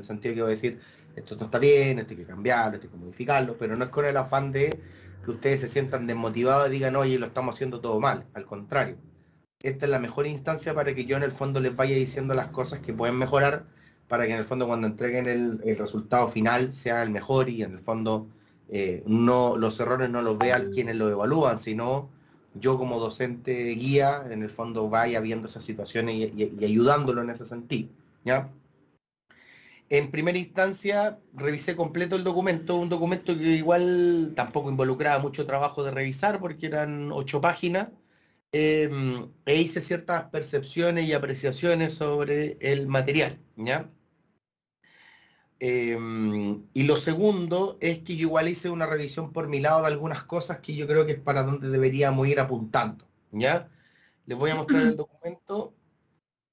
el sentido que voy a decir, esto no está bien, esto hay que cambiarlo, esto hay que modificarlo, pero no es con el afán de que ustedes se sientan desmotivados y digan, oye, lo estamos haciendo todo mal, al contrario. Esta es la mejor instancia para que yo en el fondo les vaya diciendo las cosas que pueden mejorar, para que en el fondo cuando entreguen el resultado final sea el mejor y en el fondo no los errores no los vean quienes lo evalúan, sino yo como docente guía, en el fondo vaya viendo esas situaciones y ayudándolo en ese sentido, ¿ya? En primera instancia, revisé completo el documento, un documento que igual tampoco involucraba mucho trabajo de revisar porque eran 8 páginas, e hice ciertas percepciones y apreciaciones sobre el material, ¿ya? Y lo segundo es que yo igual hice una revisión por mi lado de algunas cosas que yo creo que es para donde deberíamos ir apuntando, ¿ya? Les voy a mostrar el documento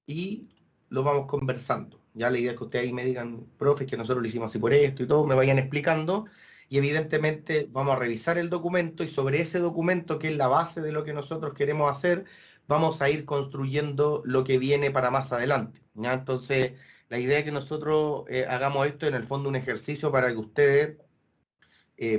y lo vamos conversando. Ya la idea es que ustedes ahí me digan, profe, que nosotros lo hicimos así por esto y todo, me vayan explicando y evidentemente vamos a revisar el documento y sobre ese documento, que es la base de lo que nosotros queremos hacer, vamos a ir construyendo lo que viene para más adelante, ¿ya? Entonces, la idea es que nosotros hagamos esto en el fondo un ejercicio para que ustedes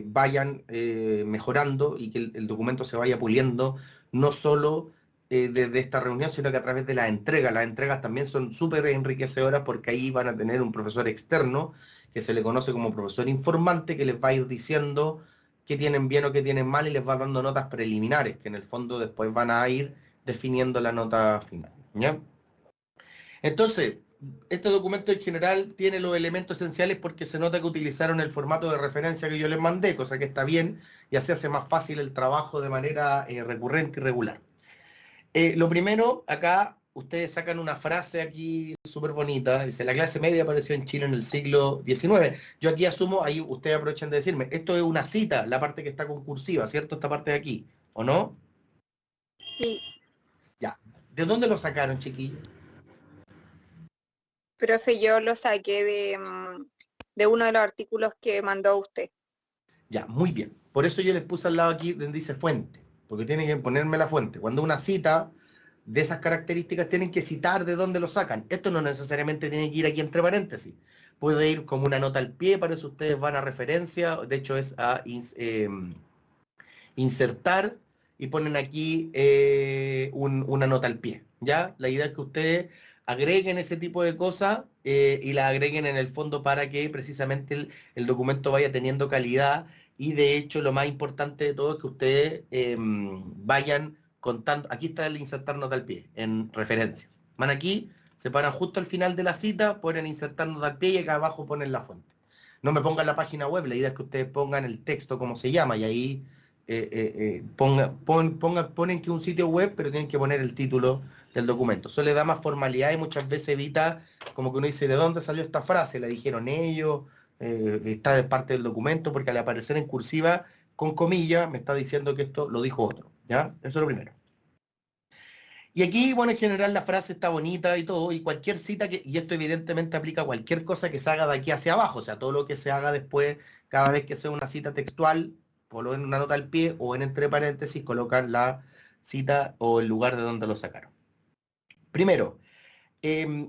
vayan mejorando y que el documento se vaya puliendo, no solo desde esta reunión, sino que a través de la entrega. Las entregas también son súper enriquecedoras porque ahí van a tener un profesor externo, que se le conoce como profesor informante, que les va a ir diciendo qué tienen bien o qué tienen mal y les va dando notas preliminares, que en el fondo después van a ir definiendo la nota final, ¿ya? Entonces, este documento en general tiene los elementos esenciales porque se nota que utilizaron el formato de referencia que yo les mandé, cosa que está bien y así hace más fácil el trabajo de manera recurrente y regular. Lo primero, acá ustedes sacan una frase aquí súper bonita, dice, la clase media apareció en Chile en el siglo XIX. Yo aquí asumo, ahí ustedes aprovechan de decirme, esto es una cita, la parte que está concursiva, ¿cierto? Esta parte de aquí, ¿o no? Sí. Ya. ¿De dónde lo sacaron, chiquillos? Profe, yo lo saqué de uno de los artículos que mandó usted. Ya, muy bien. Por eso yo les puse al lado aquí donde dice fuente, porque tienen que ponerme la fuente. Cuando una cita de esas características tienen que citar de dónde lo sacan. Esto no necesariamente tiene que ir aquí entre paréntesis. Puede ir como una nota al pie, para eso ustedes van a referencia, de hecho es a insertar y ponen aquí una nota al pie, ¿ya? La idea es que ustedes agreguen ese tipo de cosas y la agreguen en el fondo para que precisamente el documento vaya teniendo calidad y de hecho lo más importante de todo es que ustedes vayan contando, aquí está el insertar nota al pie, en referencias. Van aquí, se paran justo al final de la cita, ponen insertar nota al pie y acá abajo ponen la fuente. No me pongan la página web, la idea es que ustedes pongan el texto como se llama y ahí ponen que un sitio web, pero tienen que poner el título del documento. Eso le da más formalidad y muchas veces evita como que uno dice, ¿de dónde salió esta frase? ¿La dijeron ellos? ¿Está de parte del documento? Porque al aparecer en cursiva, con comillas, me está diciendo que esto lo dijo otro, ¿ya? Eso es lo primero. Y aquí, bueno, en general la frase está bonita y todo, y cualquier cita y esto evidentemente aplica a cualquier cosa que se haga de aquí hacia abajo, o sea, todo lo que se haga después, cada vez que sea una cita textual, ponlo en una nota al pie o en entre paréntesis, colocar la cita o el lugar de donde lo sacaron. Primero,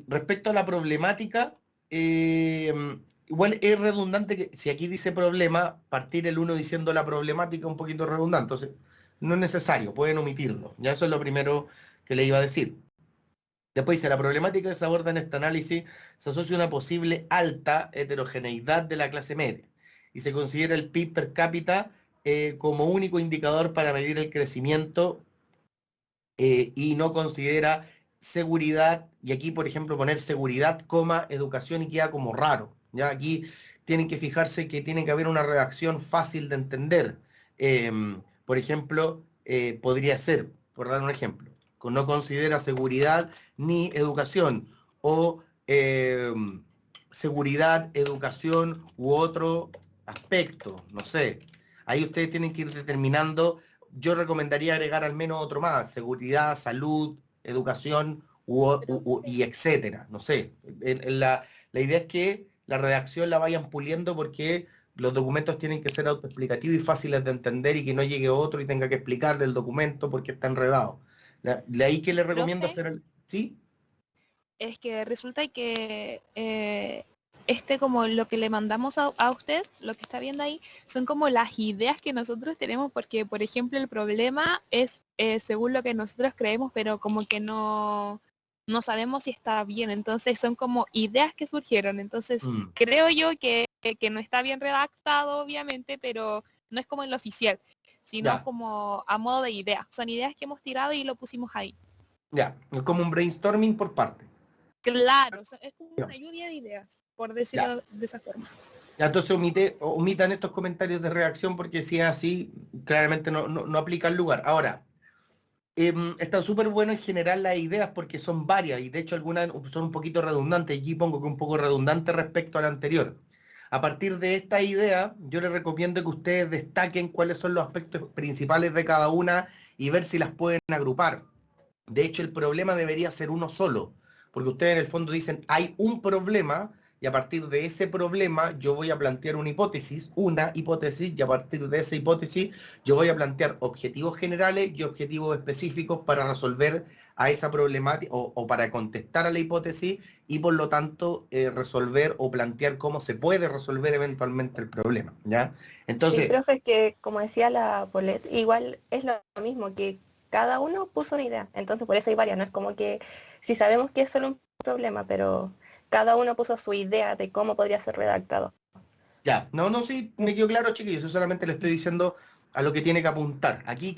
respecto a la problemática, igual es redundante que si aquí dice problema, partir el uno diciendo la problemática es un poquito redundante, entonces no es necesario, pueden omitirlo, ya eso es lo primero que le iba a decir. Después dice, la problemática que se aborda en este análisis se asocia a una posible alta heterogeneidad de la clase media y se considera el PIB per cápita como único indicador para medir el crecimiento y no considera seguridad, y aquí por ejemplo poner seguridad, coma, educación y queda como raro, ¿ya? Aquí tienen que fijarse que tiene que haber una redacción fácil de entender. Por ejemplo, podría ser, por dar un ejemplo, no considera seguridad ni educación, o seguridad, educación u otro aspecto, no sé. Ahí ustedes tienen que ir determinando. Yo recomendaría agregar al menos otro más, seguridad, salud, educación y etcétera, no sé. La idea es que la redacción la vayan puliendo porque los documentos tienen que ser autoexplicativos y fáciles de entender y que no llegue otro y tenga que explicarle el documento porque está enredado. De ahí que les recomiendo Profe, hacer ¿sí? es que resulta que como lo que le mandamos a usted, lo que está viendo ahí, son como las ideas que nosotros tenemos, porque, por ejemplo, el problema es según lo que nosotros creemos, pero como que no sabemos si está bien. Entonces son como ideas que surgieron. Entonces creo yo que no está bien redactado, obviamente, pero no es como en lo oficial, sino Ya, como a modo de ideas. Son ideas que hemos tirado y lo pusimos ahí. ya, es como un brainstorming por parte. Claro, es como Ya, una lluvia de ideas, por ya. decirlo de esa forma. Ya, entonces omitan estos comentarios de reacción porque si es así, claramente no aplica el lugar. Ahora, está súper bueno en general las ideas porque son varias y de hecho algunas son un poquito redundantes. Aquí pongo que un poco redundante respecto a la anterior. A partir de esta idea, yo les recomiendo que ustedes destaquen cuáles son los aspectos principales de cada una y ver si las pueden agrupar. De hecho, el problema debería ser uno solo, porque ustedes en el fondo dicen, hay un problema, y a partir de ese problema yo voy a plantear una hipótesis, y a partir de esa hipótesis yo voy a plantear objetivos generales y objetivos específicos para resolver a esa problemática o para contestar a la hipótesis y por lo tanto resolver o plantear cómo se puede resolver eventualmente el problema, ¿ya? Sí, Entonces, profe, es que como decía la Polet, igual es lo mismo, que cada uno puso una idea, entonces por eso hay varias, no es como que si sabemos que es solo un problema, pero cada uno puso su idea de cómo podría ser redactado. ya, no, sí, me quedó claro, chiquillos, yo solamente le estoy diciendo a lo que tiene que apuntar. Aquí,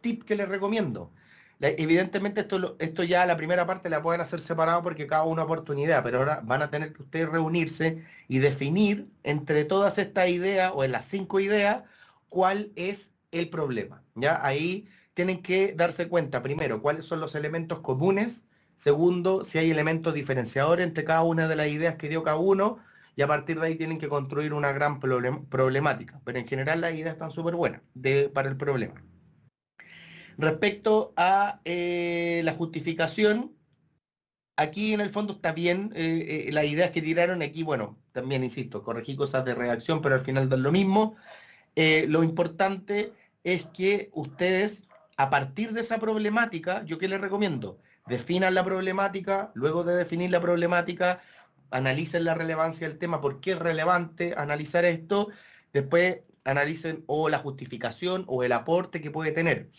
tip que les recomiendo? Evidentemente esto ya la primera parte la pueden hacer separado porque cada uno aporta una idea, pero ahora van a tener que ustedes reunirse y definir entre todas estas ideas o en las 5 ideas cuál es el problema, ¿ya? Ahí tienen que darse cuenta, primero, cuáles son los elementos comunes, segundo, si hay elementos diferenciadores entre cada una de las ideas que dio cada uno, y a partir de ahí tienen que construir una gran problemática. Pero en general las ideas están súper buenas para el problema. Respecto a la justificación, aquí en el fondo está bien las ideas que tiraron aquí, bueno, también insisto, corregí cosas de redacción, pero al final dan lo mismo. Lo importante es que ustedes, a partir de esa problemática, ¿yo qué les recomiendo? Definan la problemática, luego de definir la problemática, analicen la relevancia del tema, por qué es relevante analizar esto, después analicen o la justificación o el aporte que puede tener.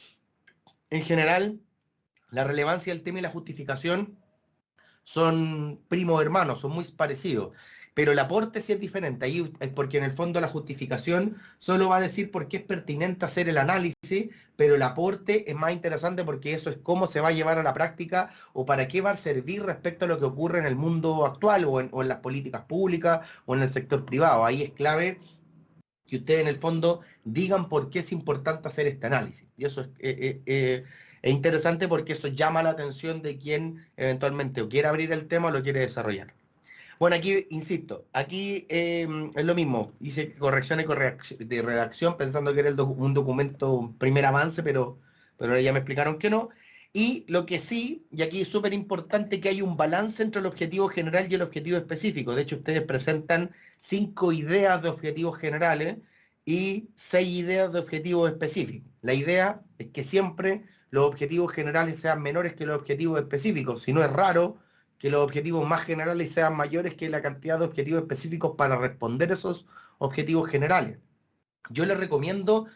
En general, la relevancia del tema y la justificación son primos hermanos, son muy parecidos, pero el aporte sí es diferente, ahí es porque en el fondo la justificación solo va a decir por qué es pertinente hacer el análisis, pero el aporte es más interesante porque eso es cómo se va a llevar a la práctica o para qué va a servir respecto a lo que ocurre en el mundo actual o en las políticas públicas o en el sector privado. Ahí es clave que ustedes en el fondo digan por qué es importante hacer este análisis. Y eso es interesante porque eso llama la atención de quien eventualmente o quiere abrir el tema o lo quiere desarrollar. Bueno, aquí, insisto, aquí es lo mismo. Hice correcciones de redacción pensando que era un documento, un primer avance, pero ahora ya me explicaron que no. Y lo que sí, y aquí es súper importante, que hay un balance entre el objetivo general y el objetivo específico. De hecho, ustedes presentan 5 ideas de objetivos generales y 6 ideas de objetivos específicos. La idea es que siempre los objetivos generales sean menores que los objetivos específicos. Si no, es raro que los objetivos más generales sean mayores que la cantidad de objetivos específicos para responder esos objetivos generales. Yo les recomiendo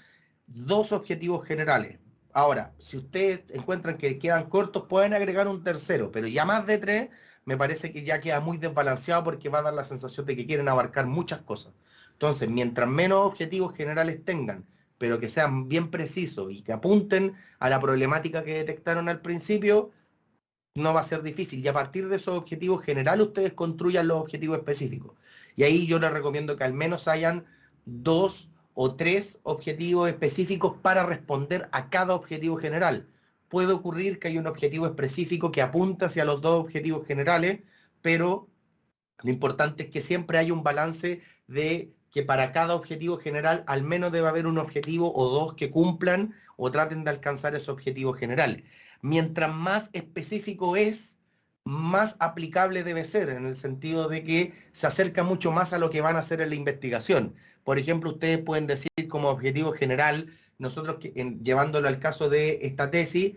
2 objetivos generales. Ahora, si ustedes encuentran que quedan cortos, pueden agregar un tercero, pero ya más de 3 me parece que ya queda muy desbalanceado porque va a dar la sensación de que quieren abarcar muchas cosas. Entonces, mientras menos objetivos generales tengan, pero que sean bien precisos y que apunten a la problemática que detectaron al principio, no va a ser difícil. Y a partir de esos objetivos generales, ustedes construyan los objetivos específicos. Y ahí yo les recomiendo que al menos hayan 2 o 3 objetivos específicos para responder a cada objetivo general. Puede ocurrir que haya un objetivo específico que apunta hacia los 2 objetivos generales, pero lo importante es que siempre haya un balance de que para cada objetivo general al menos debe haber un objetivo o 2 que cumplan o traten de alcanzar esos objetivos generales. Mientras más específico es, más aplicable debe ser, en el sentido de que se acerca mucho más a lo que van a hacer en la investigación. Por ejemplo, ustedes pueden decir como objetivo general, nosotros llevándolo al caso de esta tesis,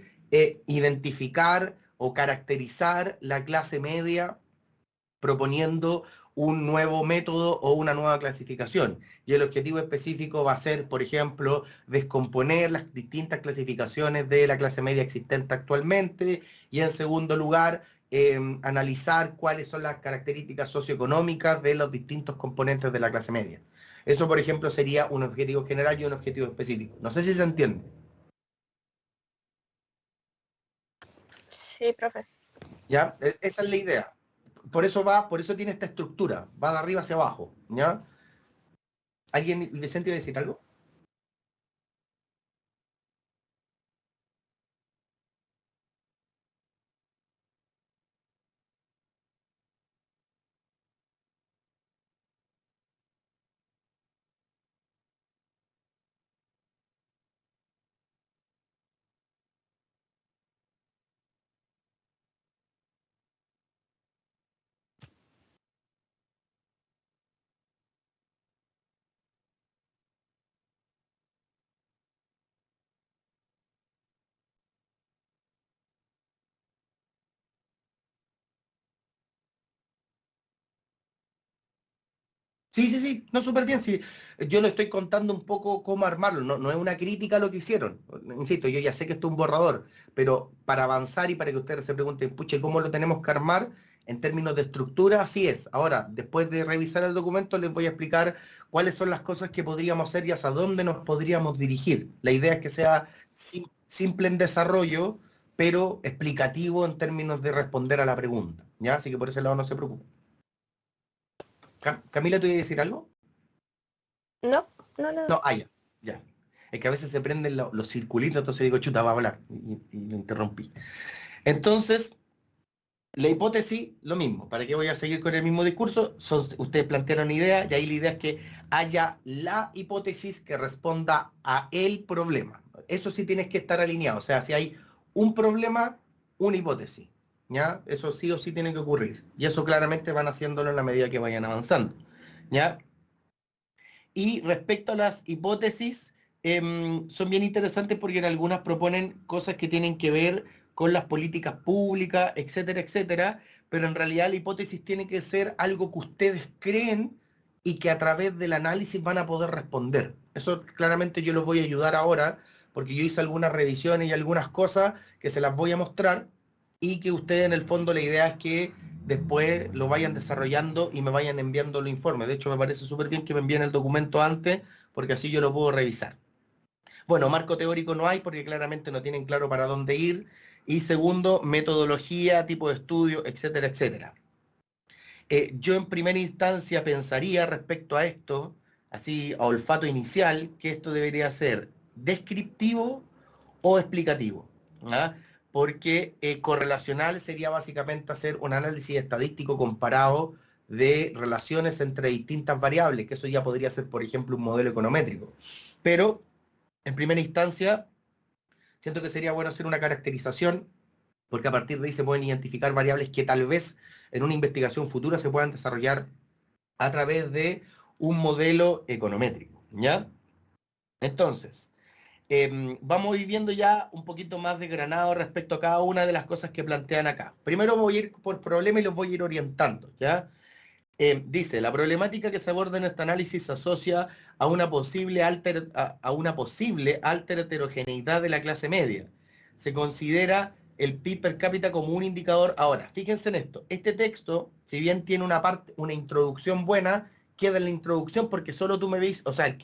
identificar o caracterizar la clase media proponiendo un nuevo método o una nueva clasificación. Y el objetivo específico va a ser, por ejemplo, descomponer las distintas clasificaciones de la clase media existente actualmente, y en segundo lugar, analizar cuáles son las características socioeconómicas de los distintos componentes de la clase media. Eso, por ejemplo, sería un objetivo general y un objetivo específico. No sé si se entiende. Sí, profe. ¿Ya? Esa es la idea. Por eso tiene esta estructura, va de arriba hacia abajo, ¿ya? ¿Alguien, Vicente, iba a decir algo? Sí, sí, sí, no, súper bien, sí. Yo le estoy contando un poco cómo armarlo, no es una crítica a lo que hicieron. Insisto, yo ya sé que esto es un borrador, pero para avanzar y para que ustedes se pregunten, puche, ¿cómo lo tenemos que armar? En términos de estructura, así es. Ahora, después de revisar el documento, les voy a explicar cuáles son las cosas que podríamos hacer y hacia dónde nos podríamos dirigir. La idea es que sea simple en desarrollo, pero explicativo en términos de responder a la pregunta, ¿ya? Así que por ese lado no se preocupen. Camila, ¿tú ibas a decir algo? No. No, ya, ya. Es que a veces se prenden los circulitos, entonces digo, chuta, va a hablar, y lo interrumpí. Entonces, la hipótesis, lo mismo. ¿Para qué voy a seguir con el mismo discurso? Ustedes plantearon una idea, y ahí la idea es que haya la hipótesis que responda a el problema. Eso sí tienes que estar alineado. O sea, si hay un problema, una hipótesis, ¿ya? Eso sí o sí tiene que ocurrir. Y eso claramente van haciéndolo en la medida que vayan avanzando, ¿ya? Y respecto a las hipótesis, son bien interesantes porque en algunas proponen cosas que tienen que ver con las políticas públicas, etcétera, etcétera, pero en realidad la hipótesis tiene que ser algo que ustedes creen y que a través del análisis van a poder responder. Eso claramente yo los voy a ayudar ahora, porque yo hice algunas revisiones y algunas cosas que se las voy a mostrar, y que ustedes en el fondo la idea es que después lo vayan desarrollando y me vayan enviando los informes. De hecho, me parece súper bien que me envíen el documento antes, porque así yo lo puedo revisar. Bueno, marco teórico no hay, porque claramente no tienen claro para dónde ir. Y segundo, metodología, tipo de estudio, etcétera, etcétera. Yo en primera instancia pensaría respecto a esto, así a olfato inicial, que esto debería ser descriptivo o explicativo, ¿ah? Porque correlacional sería básicamente hacer un análisis estadístico comparado de relaciones entre distintas variables, que eso ya podría ser, por ejemplo, un modelo econométrico. Pero, en primera instancia, siento que sería bueno hacer una caracterización, porque a partir de ahí se pueden identificar variables que tal vez en una investigación futura se puedan desarrollar a través de un modelo econométrico, ¿ya? Entonces, vamos a ir viendo ya un poquito más desgranado respecto a cada una de las cosas que plantean acá. Primero voy a ir por problema y los voy a ir orientando, ¿ya? Dice, la problemática que se aborda en este análisis se asocia a una posible alta heterogeneidad de la clase media. Se considera el PIB per cápita como un indicador. Ahora, fíjense en esto. Este texto, si bien tiene una introducción buena, queda en la introducción porque solo tú me dices, o sea,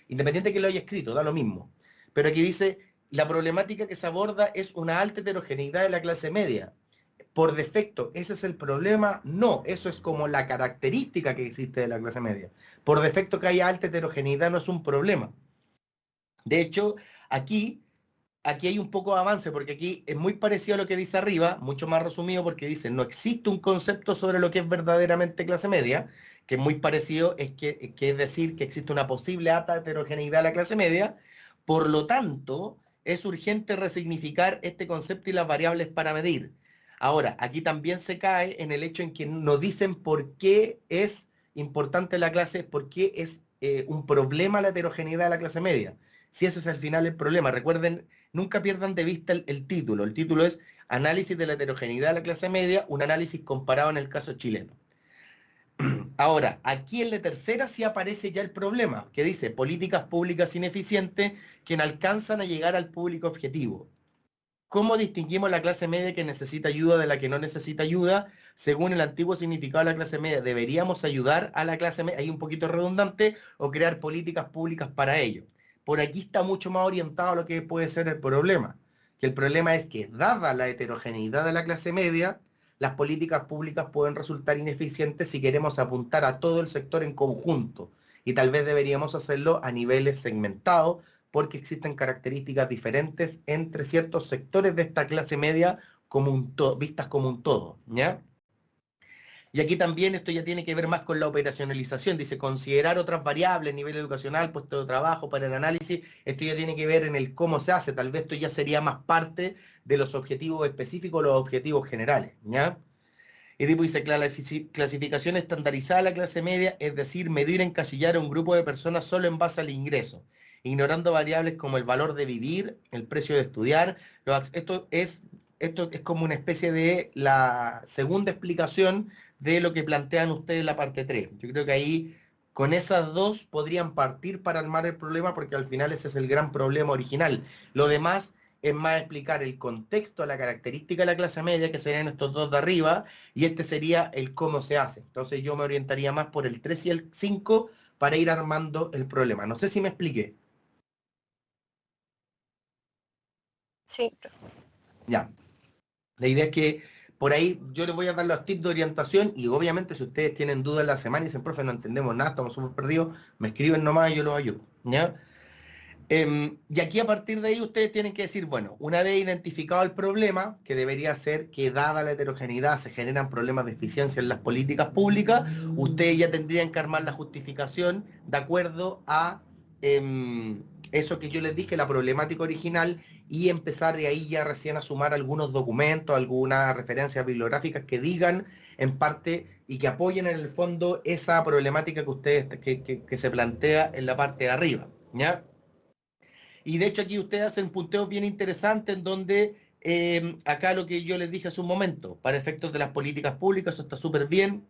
independiente que lo haya escrito, da lo mismo. Pero aquí dice, la problemática que se aborda es una alta heterogeneidad de la clase media. Por defecto, ¿ese es el problema? No, eso es como la característica que existe de la clase media. Por defecto que haya alta heterogeneidad no es un problema. De hecho, aquí hay un poco de avance, porque aquí es muy parecido a lo que dice arriba, mucho más resumido, porque dice, no existe un concepto sobre lo que es verdaderamente clase media, que es muy parecido, que es decir, que existe una posible alta heterogeneidad de la clase media. Por lo tanto, es urgente resignificar este concepto y las variables para medir. Ahora, aquí también se cae en el hecho en que nos dicen por qué es importante la clase, por qué es un problema la heterogeneidad de la clase media. Si ese es al final el problema. Recuerden, nunca pierdan de vista el título. El título es Análisis de la heterogeneidad de la clase media, un análisis comparado en el caso chileno. Ahora, aquí en la tercera sí aparece ya el problema, que dice políticas públicas ineficientes que no alcanzan a llegar al público objetivo. ¿Cómo distinguimos la clase media que necesita ayuda de la que no necesita ayuda? Según el antiguo significado de la clase media, ¿deberíamos ayudar a la clase media? Hay un poquito redundante, o crear políticas públicas para ello. Por aquí está mucho más orientado a lo que puede ser el problema. Que el problema es que, dada la heterogeneidad de la clase media, las políticas públicas pueden resultar ineficientes si queremos apuntar a todo el sector en conjunto. Y tal vez deberíamos hacerlo a niveles segmentados, porque existen características diferentes entre ciertos sectores de esta clase media como vistas como un todo, ¿ya? Y aquí también esto ya tiene que ver más con la operacionalización, dice considerar otras variables, nivel educacional, puesto de trabajo para el análisis, esto ya tiene que ver en el cómo se hace, tal vez esto ya sería más parte de los objetivos específicos, los objetivos generales, ¿ya? Y tipo dice, clasificación estandarizada de la clase media, es decir, medir, encasillar a un grupo de personas solo en base al ingreso, ignorando variables como el valor de vivir, el precio de estudiar. Esto es como una especie de la segunda explicación de lo que plantean ustedes en la parte 3. Yo creo que ahí, con esas dos, podrían partir para armar el problema, porque al final ese es el gran problema original. Lo demás es más explicar el contexto, la característica de la clase media, que serían estos dos de arriba, y este sería el cómo se hace. Entonces yo me orientaría más por el 3 y el 5 para ir armando el problema. No sé si me expliqué. Sí. Ya. La idea es que por ahí yo les voy a dar los tips de orientación, y obviamente si ustedes tienen dudas en la semana y dicen, profe, no entendemos nada, estamos súper perdidos, me escriben nomás y yo los ayudo, ¿ya? Y aquí a partir de ahí ustedes tienen que decir, bueno, una vez identificado el problema, que debería ser que dada la heterogeneidad se generan problemas de eficiencia en las políticas públicas, ustedes ya tendrían que armar la justificación de acuerdo a eso que yo les dije, la problemática original, y empezar de ahí ya recién a sumar algunos documentos, algunas referencias bibliográficas que digan en parte y que apoyen en el fondo esa problemática que ustedes que se plantea en la parte de arriba, ¿ya? Y de hecho aquí ustedes hacen punteos bien interesantes en donde acá lo que yo les dije hace un momento, para efectos de las políticas públicas, eso está súper bien.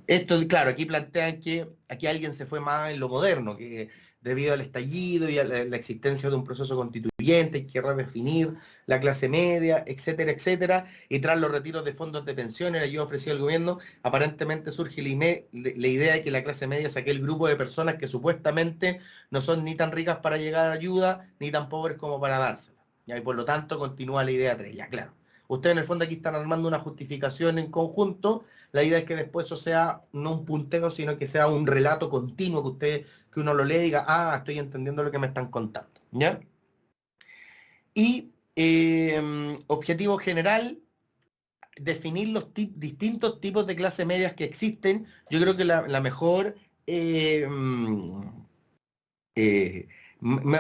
Esto, claro, aquí plantean que aquí alguien se fue más en lo moderno, que debido al estallido y a la existencia de un proceso constituyente, hay que redefinir la clase media, etcétera, etcétera, y tras los retiros de fondos de pensiones, la ayuda ofrecida al gobierno, aparentemente surge la idea de que la clase media es aquel grupo de personas que supuestamente no son ni tan ricas para llegar a ayuda, ni tan pobres como para dársela. Y por lo tanto continúa la idea 3, ya claro. Ustedes en el fondo aquí están armando una justificación en conjunto. La idea es que después eso sea no un punteo, sino que sea un relato continuo, que uno lo lea y diga, ah, estoy entendiendo lo que me están contando, ¿ya? Y objetivo general, definir los distintos tipos de clases medias que existen. Yo creo que la mejor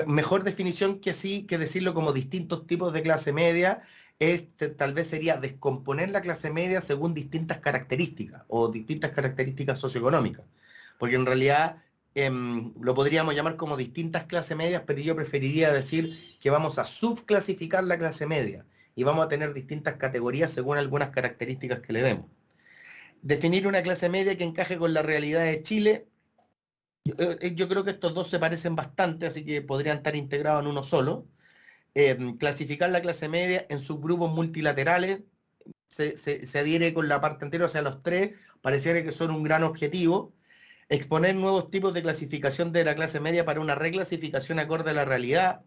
mejor definición que así, que decirlo como distintos tipos de clase media, tal vez sería descomponer la clase media según distintas características o distintas características socioeconómicas, porque en realidad lo podríamos llamar como distintas clases medias, pero yo preferiría decir que vamos a subclasificar la clase media y vamos a tener distintas categorías según algunas características que le demos. Definir una clase media que encaje con la realidad de Chile. Yo creo que estos dos se parecen bastante, así que podrían estar integrados en uno solo. Clasificar la clase media en subgrupos multilaterales, se adhiere con la parte anterior, o sea, los tres pareciera que son un gran objetivo. Exponer nuevos tipos de clasificación de la clase media para una reclasificación acorde a la realidad.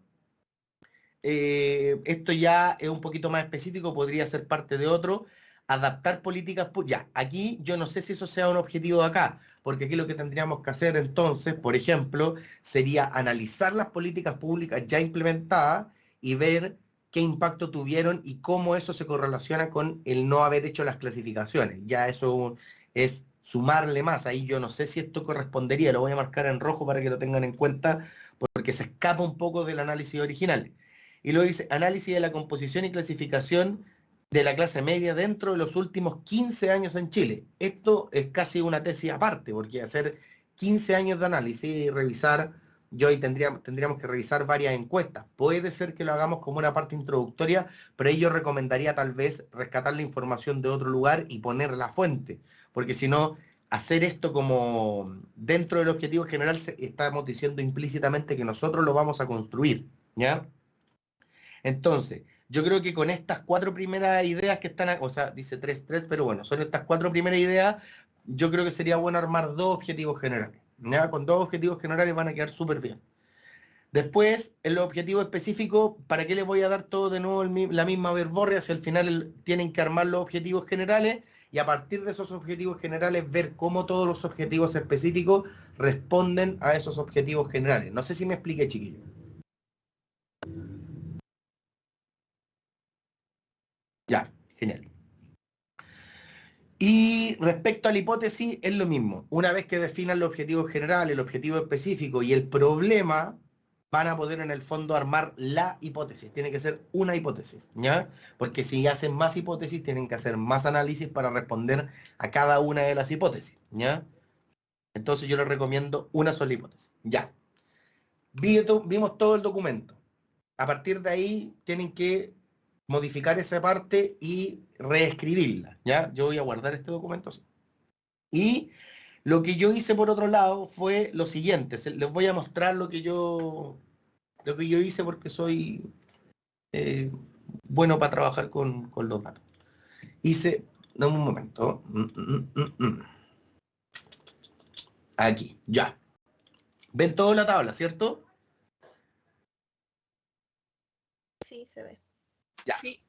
Esto ya es un poquito más específico, podría ser parte de otro. Adaptar políticas, ya, aquí yo no sé si eso sea un objetivo de acá, porque aquí lo que tendríamos que hacer entonces, por ejemplo, sería analizar las políticas públicas ya implementadas y ver qué impacto tuvieron y cómo eso se correlaciona con el no haber hecho las clasificaciones. Ya eso es sumarle más, ahí yo no sé si esto correspondería, lo voy a marcar en rojo para que lo tengan en cuenta, porque se escapa un poco del análisis original. Y luego dice, análisis de la composición y clasificación de la clase media dentro de los últimos 15 años en Chile. Esto es casi una tesis aparte, porque hacer 15 años de análisis y revisar yo ahí tendríamos que revisar varias encuestas. Puede ser que lo hagamos como una parte introductoria, pero ahí yo recomendaría tal vez rescatar la información de otro lugar y poner la fuente, porque si no, hacer esto como dentro del objetivo general, estamos diciendo implícitamente que nosotros lo vamos a construir, ¿ya? Entonces, yo creo que con estas 4 primeras ideas que están, o sea, dice 3, pero bueno, son estas 4 primeras ideas, yo creo que sería bueno armar 2 objetivos generales, ¿ya? Con 2 objetivos generales van a quedar súper bien. Después, en los objetivos específicos, ¿para qué les voy a dar todo de nuevo la misma verborrea? Si al final tienen que armar los objetivos generales y a partir de esos objetivos generales ver cómo todos los objetivos específicos responden a esos objetivos generales. No sé si me expliqué, chiquillos. Ya, genial. Y respecto a la hipótesis, es lo mismo. Una vez que definan el objetivo general, el objetivo específico y el problema, van a poder en el fondo armar la hipótesis. Tiene que ser una hipótesis, ¿ya? Porque si hacen más hipótesis, tienen que hacer más análisis para responder a cada una de las hipótesis, ¿ya? Entonces yo les recomiendo una sola hipótesis. Ya. Vimos todo el documento. A partir de ahí tienen que modificar esa parte y reescribirla, ¿ya? Yo voy a guardar este documento así. Y lo que yo hice por otro lado fue lo siguiente. Les voy a mostrar lo que yo hice porque soy bueno para trabajar con los datos. Hice, dame un momento. Aquí, ya. ¿Ven toda la tabla, cierto? Sí, se ve. Ya. Sí.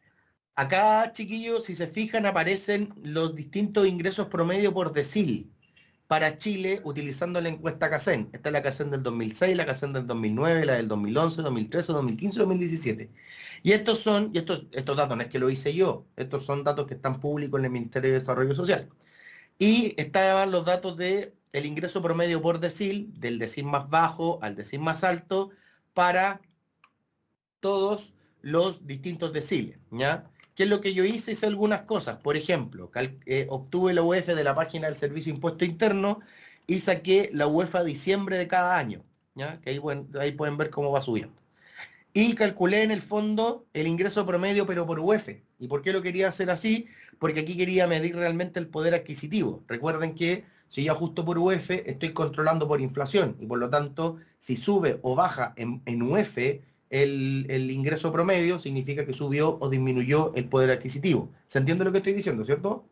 Acá, chiquillos, si se fijan, aparecen los distintos ingresos promedio por decil para Chile utilizando la encuesta CACEN. Esta es la CACEN del 2006, la CACEN del 2009, la del 2011, 2013, 2015 y 2017. Y estos datos no es que lo hice yo, estos son datos que están públicos en el Ministerio de Desarrollo Social. Y estaban los datos del ingreso promedio por decil, del decil más bajo al decil más alto, para todos los distintos deciles, ¿ya? ¿Qué es lo que yo hice? Hice algunas cosas. Por ejemplo, obtuve la UF de la página del Servicio de Impuesto Interno y saqué la UF a diciembre de cada año, ¿ya? Que ahí pueden ver cómo va subiendo. Y calculé en el fondo el ingreso promedio, pero por UF. ¿Y por qué lo quería hacer así? Porque aquí quería medir realmente el poder adquisitivo. Recuerden que si yo ajusto por UF, estoy controlando por inflación. Y por lo tanto, si sube o baja en UF, el ingreso promedio significa que subió o disminuyó el poder adquisitivo. ¿Se entiende lo que estoy diciendo, cierto?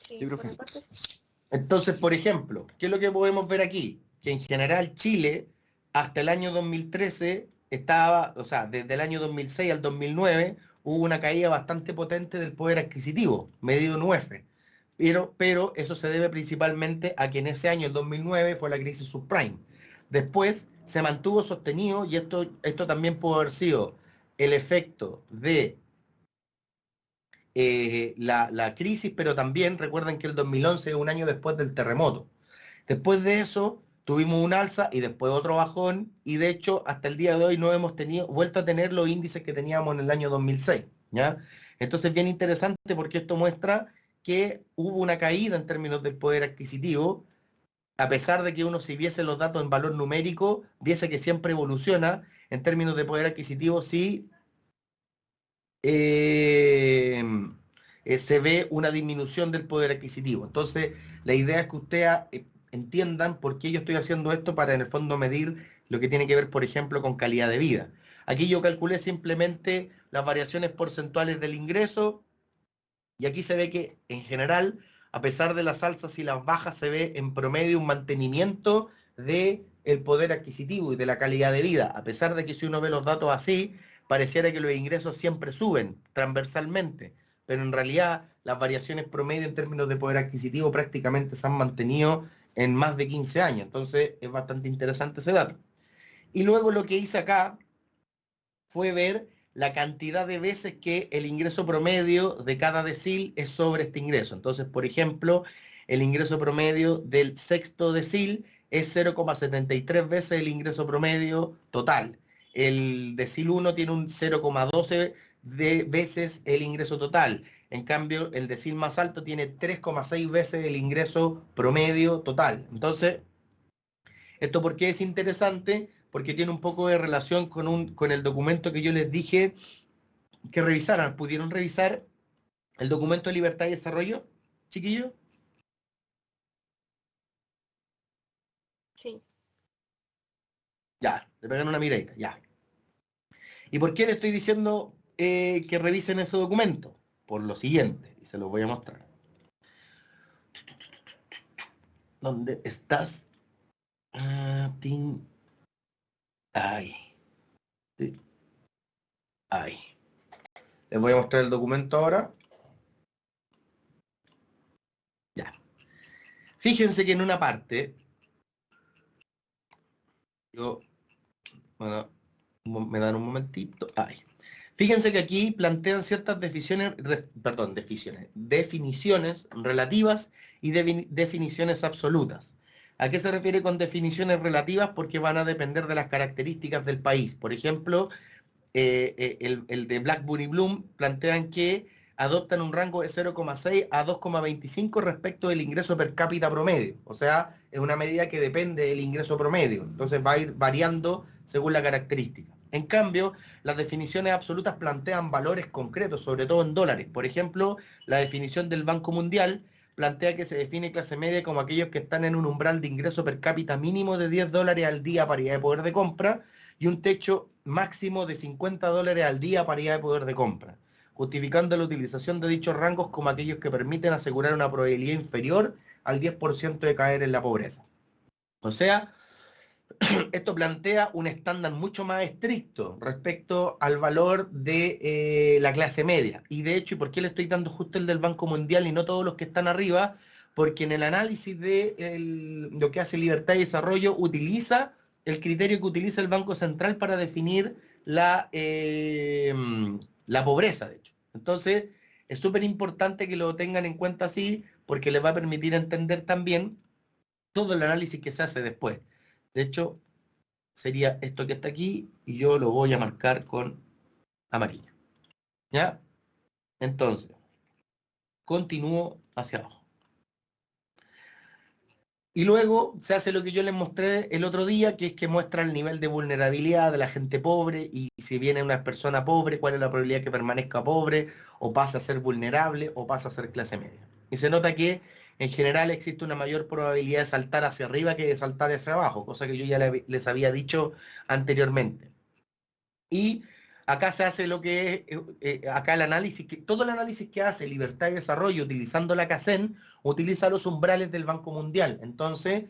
Sí, Yo creo por que mi parte sí. Entonces, por ejemplo, ¿qué es lo que podemos ver aquí? Que en general Chile, hasta el año 2013, estaba, o sea, desde el año 2006 al 2009, hubo una caída bastante potente del poder adquisitivo, medido en UF. Pero eso se debe principalmente a que en ese año, el 2009, fue la crisis subprime. Después se mantuvo sostenido y esto también pudo haber sido el efecto de la crisis, pero también recuerden que el 2011 es un año después del terremoto. Después de eso tuvimos un alza y después otro bajón y de hecho hasta el día de hoy no hemos vuelto a tener los índices que teníamos en el año 2006, ¿ya? Entonces es bien interesante porque esto muestra que hubo una caída en términos del poder adquisitivo, a pesar de que uno si viese los datos en valor numérico, viese que siempre evoluciona en términos de poder adquisitivo, sí se ve una disminución del poder adquisitivo. Entonces, la idea es que ustedes entiendan por qué yo estoy haciendo esto para en el fondo medir lo que tiene que ver, por ejemplo, con calidad de vida. Aquí yo calculé simplemente las variaciones porcentuales del ingreso y aquí se ve que en general, a pesar de las alzas y las bajas, se ve en promedio un mantenimiento del poder adquisitivo y de la calidad de vida, a pesar de que si uno ve los datos así, pareciera que los ingresos siempre suben transversalmente, pero en realidad las variaciones promedio en términos de poder adquisitivo prácticamente se han mantenido en más de 15 años, entonces es bastante interesante ese dato. Y luego lo que hice acá fue ver la cantidad de veces que el ingreso promedio de cada decil es sobre este ingreso. Entonces, por ejemplo, el ingreso promedio del sexto decil es 0,73 veces el ingreso promedio total. El decil 1 tiene un 0,12 veces el ingreso total. En cambio, el decil más alto tiene 3,6 veces el ingreso promedio total. Entonces, ¿esto por qué es interesante? Porque tiene un poco de relación con el documento que yo les dije que revisaran. ¿Pudieron revisar el documento de libertad y desarrollo, chiquillos? Sí. Ya, le pegan una miradita, ya. ¿Y por qué le estoy diciendo que revisen ese documento? Por lo siguiente, y se los voy a mostrar. ¿Dónde estás? Ahí. Ahí. Les voy a mostrar el documento ahora. Ya. Fíjense que en una parte, bueno, me dan un momentito. Ahí. Fíjense que aquí plantean ciertas definiciones relativas y definiciones absolutas. ¿A qué se refiere con definiciones relativas? Porque van a depender de las características del país. Por ejemplo, el de Blackburn y Bloom plantean que adoptan un rango de 0,6 a 2,25 respecto del ingreso per cápita promedio. O sea, es una medida que depende del ingreso promedio. Entonces va a ir variando según la característica. En cambio, las definiciones absolutas plantean valores concretos, sobre todo en dólares. Por ejemplo, la definición del Banco Mundial plantea que se define clase media como aquellos que están en un umbral de ingreso per cápita mínimo de $10 al día, paridad de poder de compra, y un techo máximo de $50 al día, paridad de poder de compra, justificando la utilización de dichos rangos como aquellos que permiten asegurar una probabilidad inferior al 10% de caer en la pobreza. O sea, esto plantea un estándar mucho más estricto respecto al valor de la clase media. Y de hecho, ¿y por qué le estoy dando justo el del Banco Mundial y no todos los que están arriba? Porque en el análisis de lo que hace Libertad y Desarrollo utiliza el criterio que utiliza el Banco Central para definir la pobreza, de hecho. Entonces, es súper importante que lo tengan en cuenta así, porque les va a permitir entender también todo el análisis que se hace después. De hecho, sería esto que está aquí, y yo lo voy a marcar con amarillo. ¿Ya? Entonces, continúo hacia abajo. Y luego se hace lo que yo les mostré el otro día, que es que muestra el nivel de vulnerabilidad de la gente pobre, y si viene una persona pobre, cuál es la probabilidad que permanezca pobre, o pasa a ser vulnerable, o pasa a ser clase media. Y se nota que en general existe una mayor probabilidad de saltar hacia arriba que de saltar hacia abajo, cosa que yo ya les había dicho anteriormente. Y acá se hace lo que es, acá el análisis, todo el análisis que hace Libertad y Desarrollo utilizando la CACEN, utiliza los umbrales del Banco Mundial. Entonces,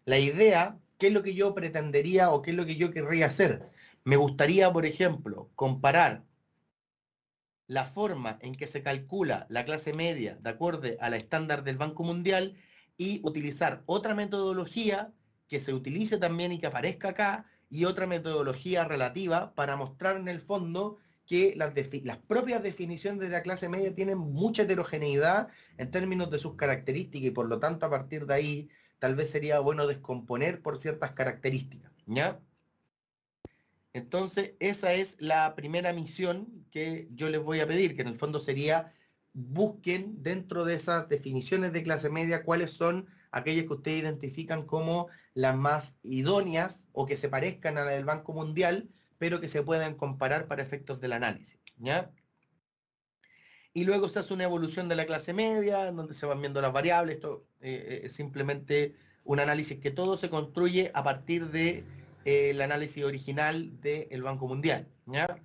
la idea, ¿qué es lo que yo pretendería o qué es lo que yo querría hacer? Me gustaría, por ejemplo, comparar la forma en que se calcula la clase media de acuerdo a la estándar del Banco Mundial y utilizar otra metodología que se utilice también y que aparezca acá, y otra metodología relativa para mostrar en el fondo que las propias definiciones de la clase media tienen mucha heterogeneidad en términos de sus características, y por lo tanto a partir de ahí tal vez sería bueno descomponer por ciertas características, ¿ya? Entonces, esa es la primera misión que yo les voy a pedir, que en el fondo sería: busquen dentro de esas definiciones de clase media cuáles son aquellas que ustedes identifican como las más idóneas o que se parezcan a la del Banco Mundial, pero que se puedan comparar para efectos del análisis, ¿ya? Y luego se hace una evolución de la clase media, en donde se van viendo las variables. Esto es simplemente un análisis que todo se construye a partir de el análisis original del Banco Mundial, ¿ya?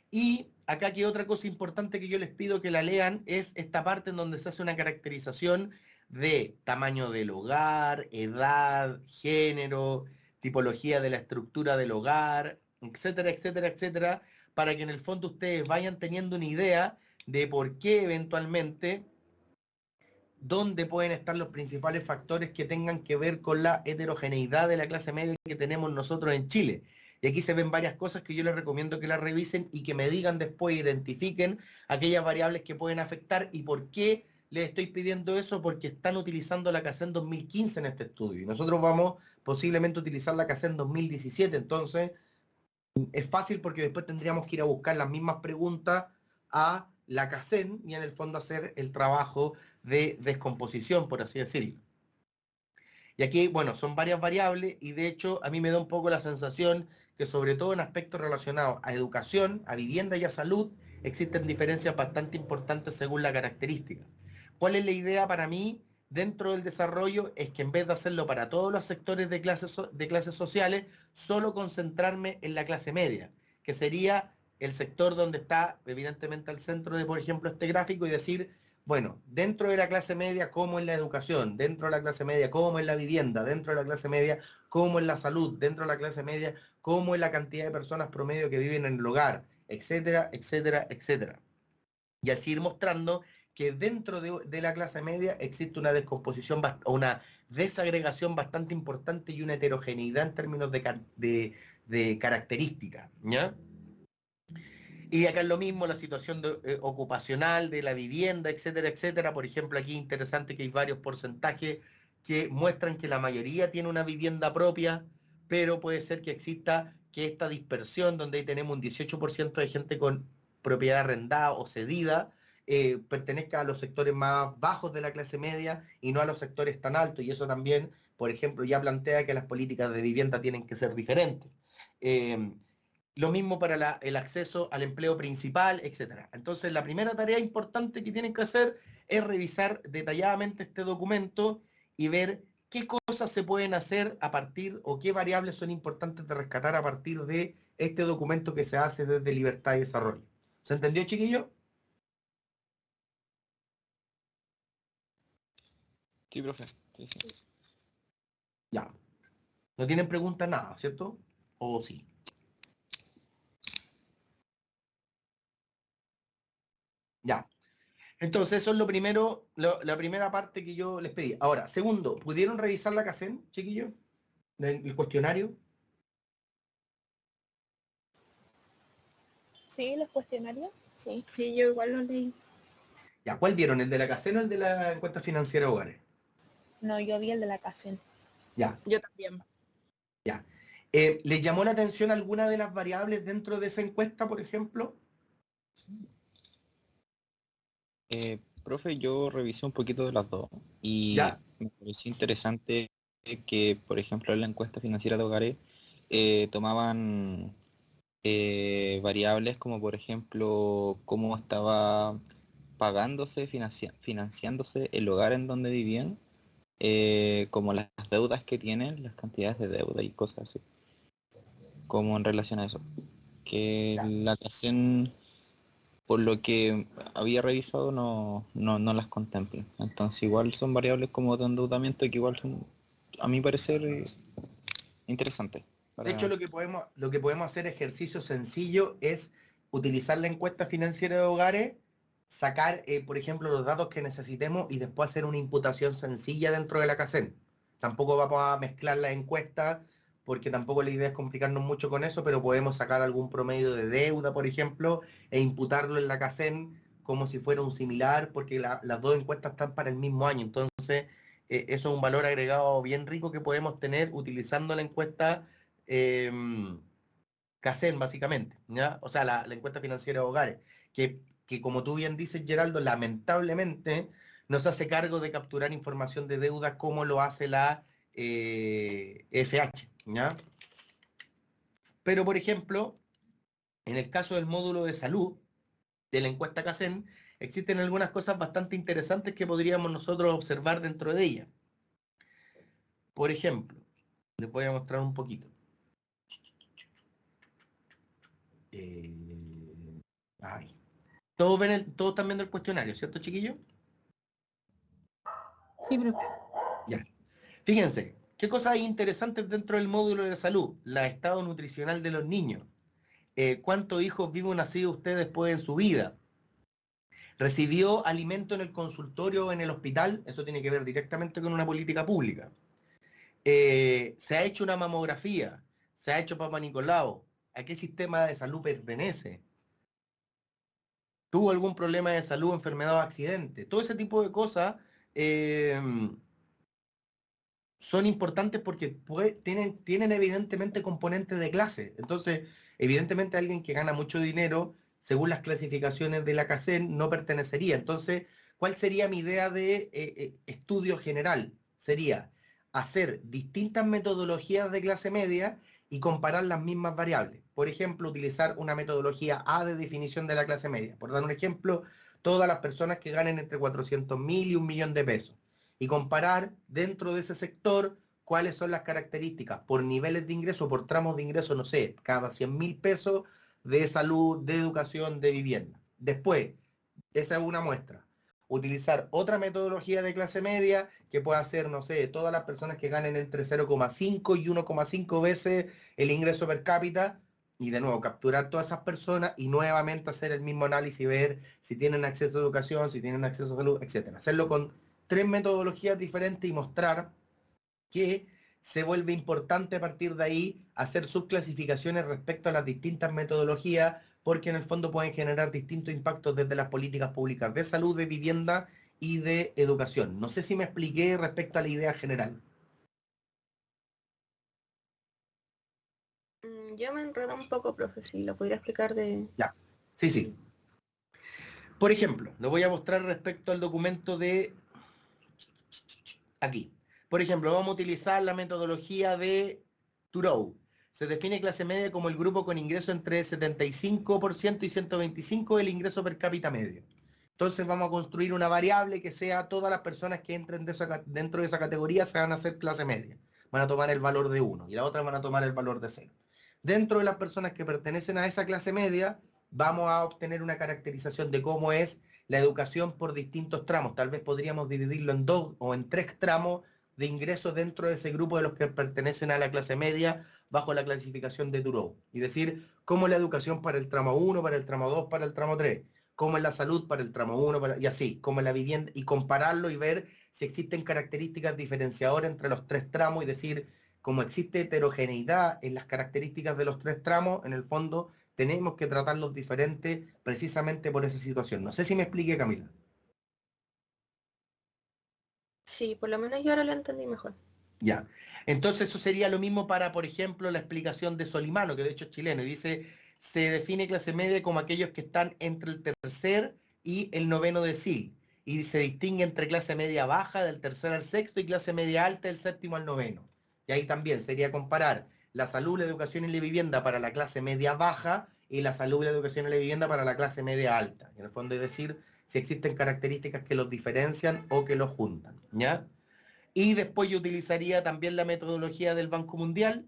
Y acá aquí otra cosa importante que yo les pido que la lean es esta parte en donde se hace una caracterización de tamaño del hogar, edad, género, tipología de la estructura del hogar, etcétera, etcétera, etcétera, para que en el fondo ustedes vayan teniendo una idea de por qué eventualmente, dónde pueden estar los principales factores que tengan que ver con la heterogeneidad de la clase media que tenemos nosotros en Chile. Y aquí se ven varias cosas que yo les recomiendo que las revisen y que me digan después, identifiquen aquellas variables que pueden afectar. ¿Y por qué les estoy pidiendo eso? Porque están utilizando la CACEN 2015 en este estudio, y nosotros vamos posiblemente a utilizar la CACEN 2017, entonces es fácil porque después tendríamos que ir a buscar las mismas preguntas a la CACEN y en el fondo hacer el trabajo de descomposición, por así decirlo. Y aquí, bueno, son varias variables y de hecho a mí me da un poco la sensación que sobre todo en aspectos relacionados a educación, a vivienda y a salud, existen diferencias bastante importantes según la característica. ¿Cuál es la idea para mí dentro del desarrollo? Es que en vez de hacerlo para todos los sectores de clases sociales, solo concentrarme en la clase media, que sería el sector donde está evidentemente al centro de, por ejemplo, este gráfico y decir, bueno, dentro de la clase media, ¿cómo es la educación? Dentro de la clase media, ¿cómo es la vivienda? Dentro de la clase media, ¿cómo es la salud? Dentro de la clase media, ¿cómo es la cantidad de personas promedio que viven en el hogar? Etcétera, etcétera, etcétera. Y así ir mostrando que dentro de la clase media existe una descomposición, una desagregación bastante importante y una heterogeneidad en términos de características, ¿ya? Y acá es lo mismo, la situación ocupacional, de la vivienda, etcétera, etcétera. Por ejemplo, aquí es interesante que hay varios porcentajes que muestran que la mayoría tiene una vivienda propia, pero puede ser que exista que esta dispersión, donde ahí tenemos un 18% de gente con propiedad arrendada o cedida, pertenezca a los sectores más bajos de la clase media y no a los sectores tan altos. Y eso también, por ejemplo, ya plantea que las políticas de vivienda tienen que ser diferentes. Lo mismo para el acceso al empleo principal, etcétera. Entonces, la primera tarea importante que tienen que hacer es revisar detalladamente este documento y ver qué cosas se pueden hacer a partir o qué variables son importantes de rescatar a partir de este documento que se hace desde Libertad y Desarrollo. ¿Se entendió, chiquillo? Sí, profe. Sí, sí. Ya. No tienen preguntas nada, ¿cierto? ¿O sí? Ya. Entonces, eso es lo primero, la primera parte que yo les pedí. Ahora, segundo, ¿pudieron revisar la CACEN, chiquillo? ¿El cuestionario? Sí, los cuestionarios. Sí. Sí, yo igual lo leí. Ya, ¿cuál vieron? ¿El de la CACEN o el de la encuesta financiera de hogares? No, yo vi el de la CACEN. Ya, Yo también. ya. ¿Les llamó la atención alguna de las variables dentro de esa encuesta, por ejemplo? Profe, yo revisé un poquito de las dos y Ya, me pareció interesante que, por ejemplo, en la encuesta financiera de hogares tomaban variables como, por ejemplo, cómo estaba pagándose, financiándose el hogar en donde vivían, como las deudas que tienen, las cantidades de deuda y cosas así, como en relación a eso. Que ya. la CACEN, por lo que había revisado, no las contempla. Entonces igual son variables como de endeudamiento que igual son, a mi parecer, interesantes. De hecho, lo que podemos hacer ejercicio sencillo es utilizar la encuesta financiera de hogares, sacar, por ejemplo, los datos que necesitemos y después hacer una imputación sencilla dentro de la CACEN. Tampoco vamos a mezclar la encuesta porque tampoco la idea es complicarnos mucho con eso, pero podemos sacar algún promedio de deuda, por ejemplo, e imputarlo en la CACEN como si fuera un similar, porque las dos encuestas están para el mismo año. Entonces, eso es un valor agregado bien rico que podemos tener utilizando la encuesta CACEN, básicamente, ¿ya? O sea, la encuesta financiera de hogares, que como tú bien dices, Geraldo, lamentablemente no se hace cargo de capturar información de deuda como lo hace la FH, ¿ya? Pero, por ejemplo, en el caso del módulo de salud de la encuesta CACEN, existen algunas cosas bastante interesantes que podríamos nosotros observar dentro de ella. Por ejemplo, les voy a mostrar un poquito. Ay. Todos están viendo el cuestionario, ¿cierto, chiquillos? Sí, profe. Ya. Fíjense, ¿qué cosas hay interesantes dentro del módulo de salud? La estado nutricional de los niños. ¿Cuántos hijos vivos nacidos usted después en su vida? ¿Recibió alimento en el consultorio o en el hospital? Eso tiene que ver directamente con una política pública. ¿Se ha hecho una mamografía? ¿Se ha hecho Papa Nicolau? ¿A qué sistema de salud pertenece? ¿Tuvo algún problema de salud, enfermedad o accidente? Todo ese tipo de cosas son importantes porque tienen evidentemente componentes de clase. Entonces, evidentemente alguien que gana mucho dinero según las clasificaciones de la CACEN, no pertenecería. Entonces, ¿cuál sería mi idea de estudio general? Sería hacer distintas metodologías de clase media y comparar las mismas variables. Por ejemplo, utilizar una metodología A de definición de la clase media. Por dar un ejemplo, todas las personas que ganen entre 400.000 y 1.000.000 de pesos. Y comparar dentro de ese sector cuáles son las características por niveles de ingreso, por tramos de ingreso, no sé, cada 100.000 pesos de salud, de educación, de vivienda. Después, esa es una muestra. Utilizar otra metodología de clase media que pueda ser, no sé, todas las personas que ganen entre 0,5 y 1,5 veces el ingreso per cápita, y de nuevo capturar todas esas personas y nuevamente hacer el mismo análisis y ver si tienen acceso a educación, si tienen acceso a salud, etc. Hacerlo con 3 metodologías diferentes y mostrar que se vuelve importante a partir de ahí hacer subclasificaciones respecto a las distintas metodologías, porque en el fondo pueden generar distintos impactos desde las políticas públicas de salud, de vivienda y de educación. No sé si me expliqué respecto a la idea general. Yo me enredo un poco, profe, si lo pudiera explicar de... Ya, sí. Por ejemplo, lo voy a mostrar respecto al documento de aquí. Por ejemplo, vamos a utilizar la metodología de Turow. Se define clase media como el grupo con ingreso entre 75% y 125% del ingreso per cápita medio. Entonces vamos a construir una variable que sea todas las personas que entren dentro de esa categoría se van a hacer clase media. Van a tomar el valor de 1 y las otras van a tomar el valor de 0. Dentro de las personas que pertenecen a esa clase media, vamos a obtener una caracterización de cómo es la educación por distintos tramos. Tal vez podríamos dividirlo en 2 o en 3 tramos de ingresos dentro de ese grupo de los que pertenecen a la clase media bajo la clasificación de Turow. Y decir cómo es la educación para el tramo 1, para el tramo 2, para el tramo 3, cómo es la salud para el tramo 1, y así, cómo es la vivienda, y compararlo y ver si existen características diferenciadoras entre los 3 tramos y decir, como existe heterogeneidad en las características de los 3 tramos, en el fondo tenemos que tratarlos diferentes precisamente por esa situación. No sé si me expliqué, Camila. Sí, por lo menos yo ahora lo entendí mejor. Ya, entonces eso sería lo mismo para, por ejemplo, la explicación de Solimano, que de hecho es chileno, y dice, se define clase media como aquellos que están entre el tercer y el noveno decil, y se distingue entre clase media baja del tercer al sexto y clase media alta del séptimo al noveno. Y ahí también sería comparar la salud, la educación y la vivienda para la clase media baja y la salud, la educación y la vivienda para la clase media alta. En el fondo es decir, si existen características que los diferencian o que los juntan, ¿ya? Y después yo utilizaría también la metodología del Banco Mundial,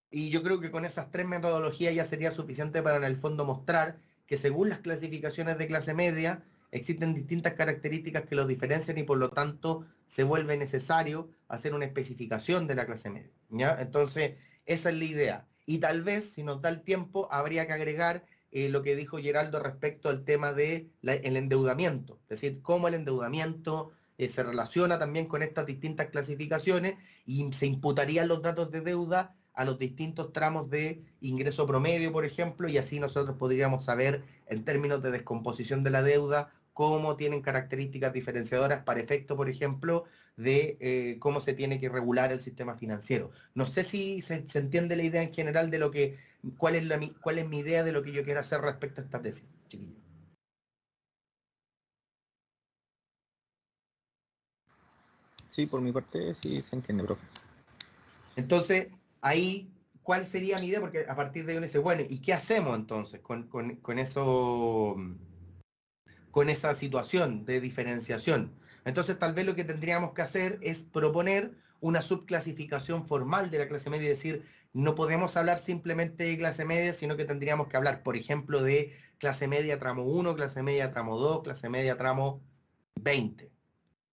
y yo creo que con esas 3 metodologías ya sería suficiente para en el fondo mostrar que según las clasificaciones de clase media existen distintas características que los diferencian y por lo tanto se vuelve necesario hacer una especificación de la clase media, ¿ya? Entonces esa es la idea. Y tal vez, si nos da el tiempo, habría que agregar lo que dijo Geraldo respecto al tema del endeudamiento, es decir, cómo el endeudamiento se relaciona también con estas distintas clasificaciones y se imputarían los datos de deuda a los distintos tramos de ingreso promedio, por ejemplo, y así nosotros podríamos saber en términos de descomposición de la deuda cómo tienen características diferenciadoras para efecto, por ejemplo, de cómo se tiene que regular el sistema financiero. No sé si se entiende la idea en general de lo que, cuál es mi idea de lo que yo quiero hacer respecto a esta tesis, chiquillos. Sí, por mi parte sí se entiende, profe. Entonces, ahí, ¿cuál sería mi idea? Porque a partir de ahí uno dice, bueno, ¿y qué hacemos entonces con eso, con esa situación de diferenciación? Entonces, tal vez lo que tendríamos que hacer es proponer una subclasificación formal de la clase media, es decir, no podemos hablar simplemente de clase media, sino que tendríamos que hablar, por ejemplo, de clase media tramo 1, clase media tramo 2, clase media tramo 20.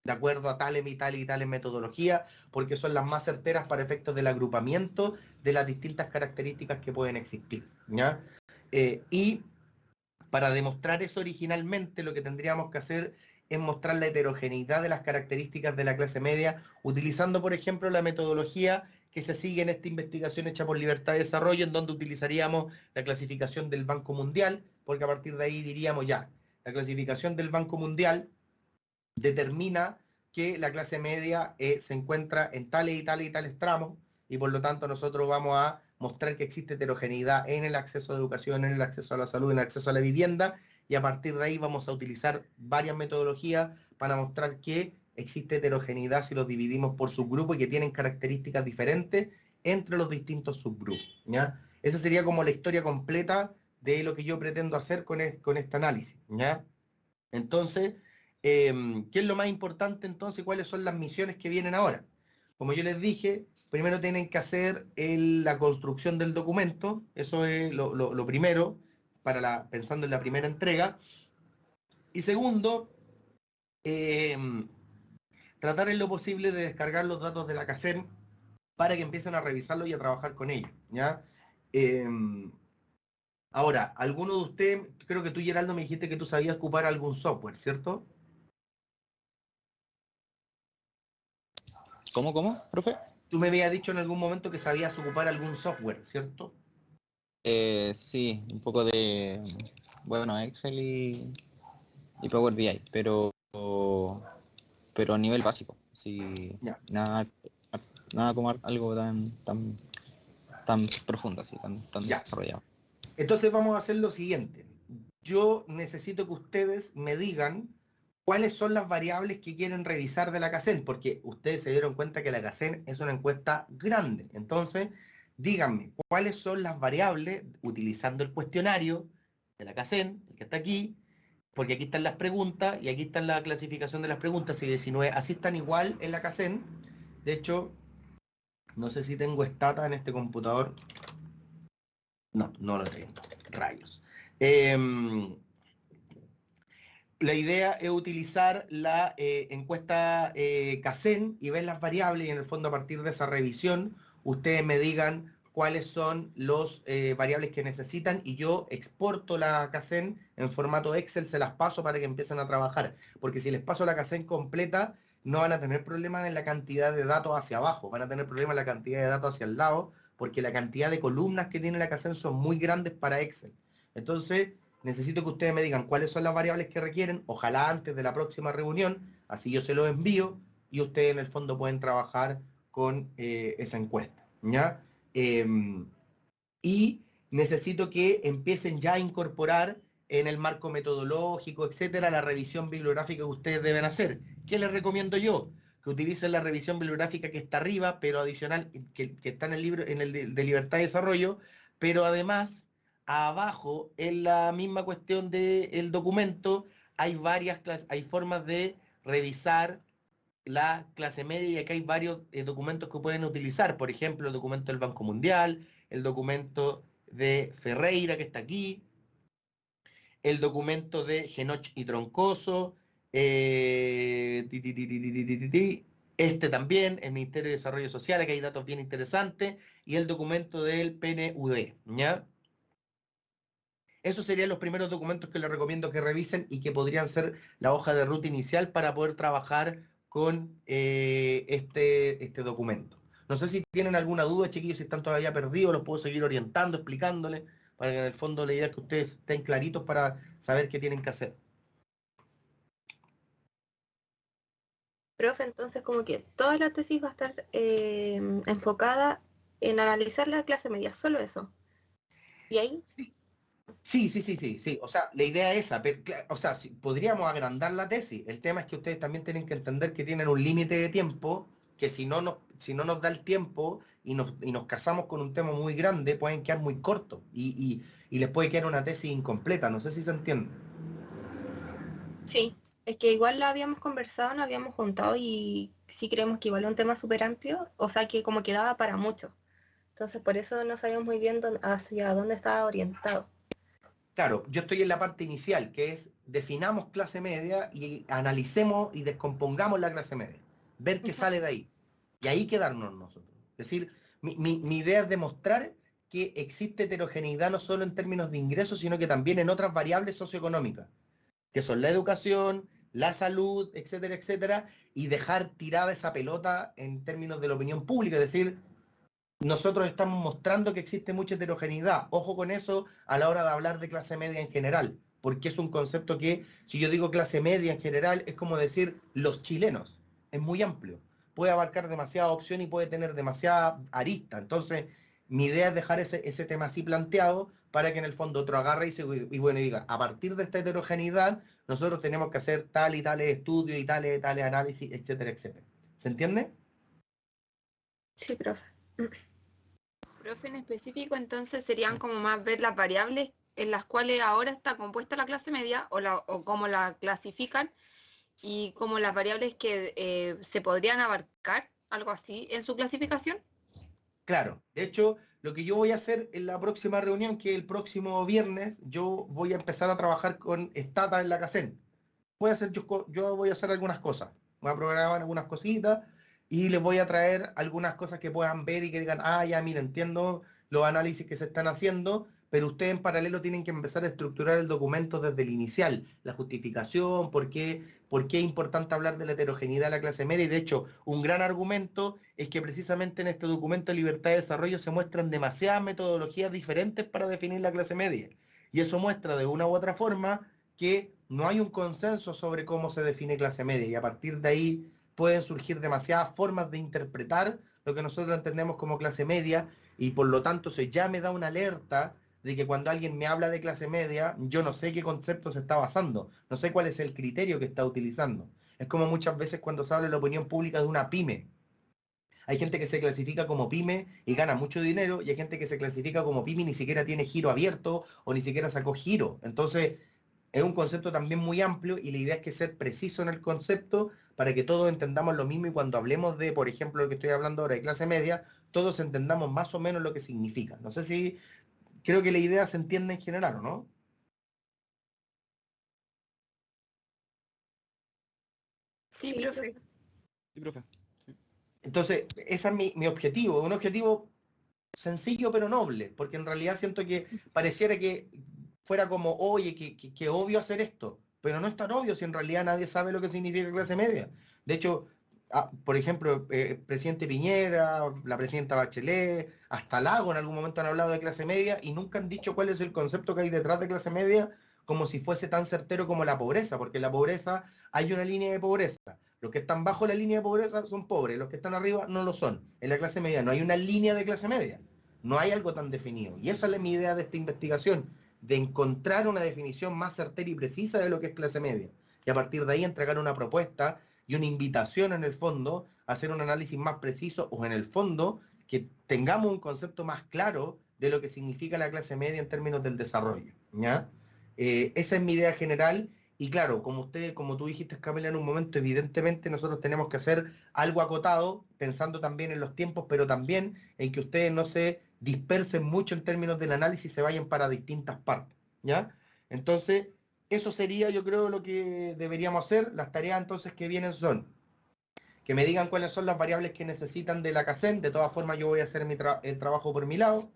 De acuerdo a tales y tales metodologías, porque son las más certeras para efectos del agrupamiento de las distintas características que pueden existir, ¿ya? Y para demostrar eso originalmente, lo que tendríamos que hacer es mostrar la heterogeneidad de las características de la clase media, utilizando, por ejemplo, la metodología que se sigue en esta investigación hecha por Libertad de Desarrollo, en donde utilizaríamos la clasificación del Banco Mundial, porque a partir de ahí diríamos ya, la clasificación del Banco Mundial determina que la clase media se encuentra en tales y tales y tales tramos, y por lo tanto nosotros vamos a mostrar que existe heterogeneidad en el acceso a educación, en el acceso a la salud, en el acceso a la vivienda, y a partir de ahí vamos a utilizar varias metodologías para mostrar que existe heterogeneidad si los dividimos por subgrupos y que tienen características diferentes entre los distintos subgrupos, ¿ya? Esa sería como la historia completa de lo que yo pretendo hacer con este análisis, ¿ya? Entonces, ¿qué es lo más importante entonces? ¿Cuáles son las misiones que vienen ahora? Como yo les dije, primero tienen que hacer la construcción del documento, eso es lo primero, pensando en la primera entrega. Y segundo, tratar en lo posible de descargar los datos de la CACEN para que empiecen a revisarlos y a trabajar con ellos, ¿ya? Ahora, alguno de ustedes, creo que tú, Geraldo, me dijiste que tú sabías ocupar algún software, ¿cierto? ¿Cómo, profe? Tú me habías dicho en algún momento que sabías ocupar algún software, ¿cierto? Sí, un poco de, bueno, Excel y Power BI, pero a nivel básico, sí, Ya. nada como algo tan profundo, así, tan Ya. desarrollado. Entonces vamos a hacer lo siguiente. Yo necesito que ustedes me digan cuáles son las variables que quieren revisar de la CACEN, porque ustedes se dieron cuenta que la CACEN es una encuesta grande. Entonces, díganme cuáles son las variables, utilizando el cuestionario de la CACEN, el que está aquí, porque aquí están las preguntas y aquí está la clasificación de las preguntas, y 19, así están igual en la CACEN. De hecho, no sé si tengo Stata en este computador. No lo tengo. Rayos. La idea es utilizar la encuesta CACEN y ver las variables, y en el fondo a partir de esa revisión ustedes me digan cuáles son los variables que necesitan, y yo exporto la CACEN en formato Excel, se las paso para que empiecen a trabajar, porque si les paso la CACEN completa no van a tener problemas en la cantidad de datos hacia abajo, van a tener problemas en la cantidad de datos hacia el lado, porque la cantidad de columnas que tiene la CACEN son muy grandes para Excel. Entonces, necesito que ustedes me digan cuáles son las variables que requieren, ojalá antes de la próxima reunión, así yo se lo envío y ustedes en el fondo pueden trabajar con esa encuesta, ¿ya? Y necesito que empiecen ya a incorporar en el marco metodológico, etcétera, la revisión bibliográfica que ustedes deben hacer. ¿Qué les recomiendo yo? Que utilicen la revisión bibliográfica que está arriba, pero adicional, que está en el libro, en el de Libertad y Desarrollo, pero además, abajo, en la misma cuestión del documento, hay hay formas de revisar la clase media, y acá hay varios documentos que pueden utilizar, por ejemplo, el documento del Banco Mundial, el documento de Ferreira, que está aquí, el documento de Genoch y Troncoso, este también, el Ministerio de Desarrollo Social, aquí hay datos bien interesantes, y el documento del PNUD, ¿ya? Esos serían los primeros documentos que les recomiendo que revisen y que podrían ser la hoja de ruta inicial para poder trabajar con este documento. No sé si tienen alguna duda, chiquillos, si están todavía perdidos, los puedo seguir orientando, explicándoles, para que en el fondo la idea es que ustedes estén claritos para saber qué tienen que hacer. Profe, entonces como que toda la tesis va a estar enfocada en analizar la clase media, solo eso. ¿Y ahí? Sí. O sea, la idea es esa. O sea, podríamos agrandar la tesis. El tema es que ustedes también tienen que entender que tienen un límite de tiempo, que si no nos da el tiempo y nos casamos con un tema muy grande, pueden quedar muy cortos y les puede quedar una tesis incompleta. No sé si se entiende. Sí, es que igual la habíamos conversado, nos habíamos juntado y sí creemos que igual es un tema súper amplio, o sea que como que daba para mucho. Entonces por eso no sabíamos muy bien hacia dónde estaba orientado. Claro, yo estoy en la parte inicial, que es definamos clase media y analicemos y descompongamos la clase media, ver qué sale de ahí, y ahí quedarnos nosotros. Es decir, mi idea es demostrar que existe heterogeneidad no solo en términos de ingresos, sino que también en otras variables socioeconómicas, que son la educación, la salud, etcétera, etcétera, y dejar tirada esa pelota en términos de la opinión pública, es decir, nosotros estamos mostrando que existe mucha heterogeneidad. Ojo con eso a la hora de hablar de clase media en general, porque es un concepto que, si yo digo clase media en general, es como decir los chilenos. Es muy amplio. Puede abarcar demasiada opción y puede tener demasiada arista. Entonces, mi idea es dejar ese tema así planteado para que en el fondo otro agarre y bueno, y diga, a partir de esta heterogeneidad, nosotros tenemos que hacer tal y tales estudios y tales análisis, etcétera, etcétera. ¿Se entiende? Sí, profe. Profe, en específico, entonces serían como más ver las variables en las cuales ahora está compuesta la clase media o cómo la clasifican y como las variables que se podrían abarcar, algo así, en su clasificación. Claro, de hecho, lo que yo voy a hacer en la próxima reunión, que el próximo viernes, yo voy a empezar a trabajar con Stata en la CACEN. Yo voy a hacer algunas cosas, voy a programar algunas cositas y les voy a traer algunas cosas que puedan ver y que digan, ah, ya, mira, entiendo los análisis que se están haciendo, pero ustedes en paralelo tienen que empezar a estructurar el documento desde el inicial, la justificación, por qué es importante hablar de la heterogeneidad de la clase media, y de hecho, un gran argumento es que precisamente en este documento de libertad de desarrollo se muestran demasiadas metodologías diferentes para definir la clase media, y eso muestra de una u otra forma que no hay un consenso sobre cómo se define clase media, y a partir de ahí pueden surgir demasiadas formas de interpretar lo que nosotros entendemos como clase media, y por lo tanto se ya me da una alerta de que cuando alguien me habla de clase media, yo no sé qué concepto se está basando, no sé cuál es el criterio que está utilizando. Es como muchas veces cuando se habla en la opinión pública de una pyme. Hay gente que se clasifica como pyme y gana mucho dinero, y hay gente que se clasifica como pyme y ni siquiera tiene giro abierto o ni siquiera sacó giro. Entonces, es un concepto también muy amplio y la idea es que ser preciso en el concepto para que todos entendamos lo mismo y cuando hablemos de, por ejemplo, lo que estoy hablando ahora de clase media, todos entendamos más o menos lo que significa. No sé si creo que la idea se entiende en general, ¿o no? Sí, Sí, profe. Sí, profe. Entonces, ese es mi objetivo, un objetivo sencillo pero noble, porque en realidad siento que pareciera que fuera como, oye, que obvio hacer esto, pero no es tan obvio si en realidad nadie sabe lo que significa clase media. De hecho, por ejemplo, presidente Piñera, la presidenta Bachelet, hasta Lago en algún momento han hablado de clase media y nunca han dicho cuál es el concepto que hay detrás de clase media como si fuese tan certero como la pobreza, porque en la pobreza hay una línea de pobreza. Los que están bajo la línea de pobreza son pobres, los que están arriba no lo son. En la clase media no hay una línea de clase media, no hay algo tan definido. Y esa es mi idea de esta investigación, de encontrar una definición más certera y precisa de lo que es clase media. Y a partir de ahí entregar una propuesta y una invitación en el fondo a hacer un análisis más preciso o en el fondo que tengamos un concepto más claro de lo que significa la clase media en términos del desarrollo. ¿Ya? Esa es mi idea general. Y claro, como tú dijiste, Camila, en un momento, evidentemente nosotros tenemos que hacer algo acotado, pensando también en los tiempos, pero también en que ustedes no se dispersen mucho en términos del análisis y se vayan para distintas partes, ¿ya? Entonces, eso sería, yo creo, lo que deberíamos hacer. Las tareas entonces que vienen son que me digan cuáles son las variables que necesitan de la CACEN. De todas formas, yo voy a hacer el trabajo por mi lado.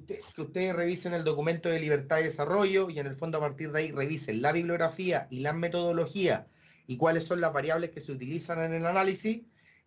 Que ustedes revisen el documento de libertad y desarrollo y en el fondo a partir de ahí revisen la bibliografía y la metodología y cuáles son las variables que se utilizan en el análisis.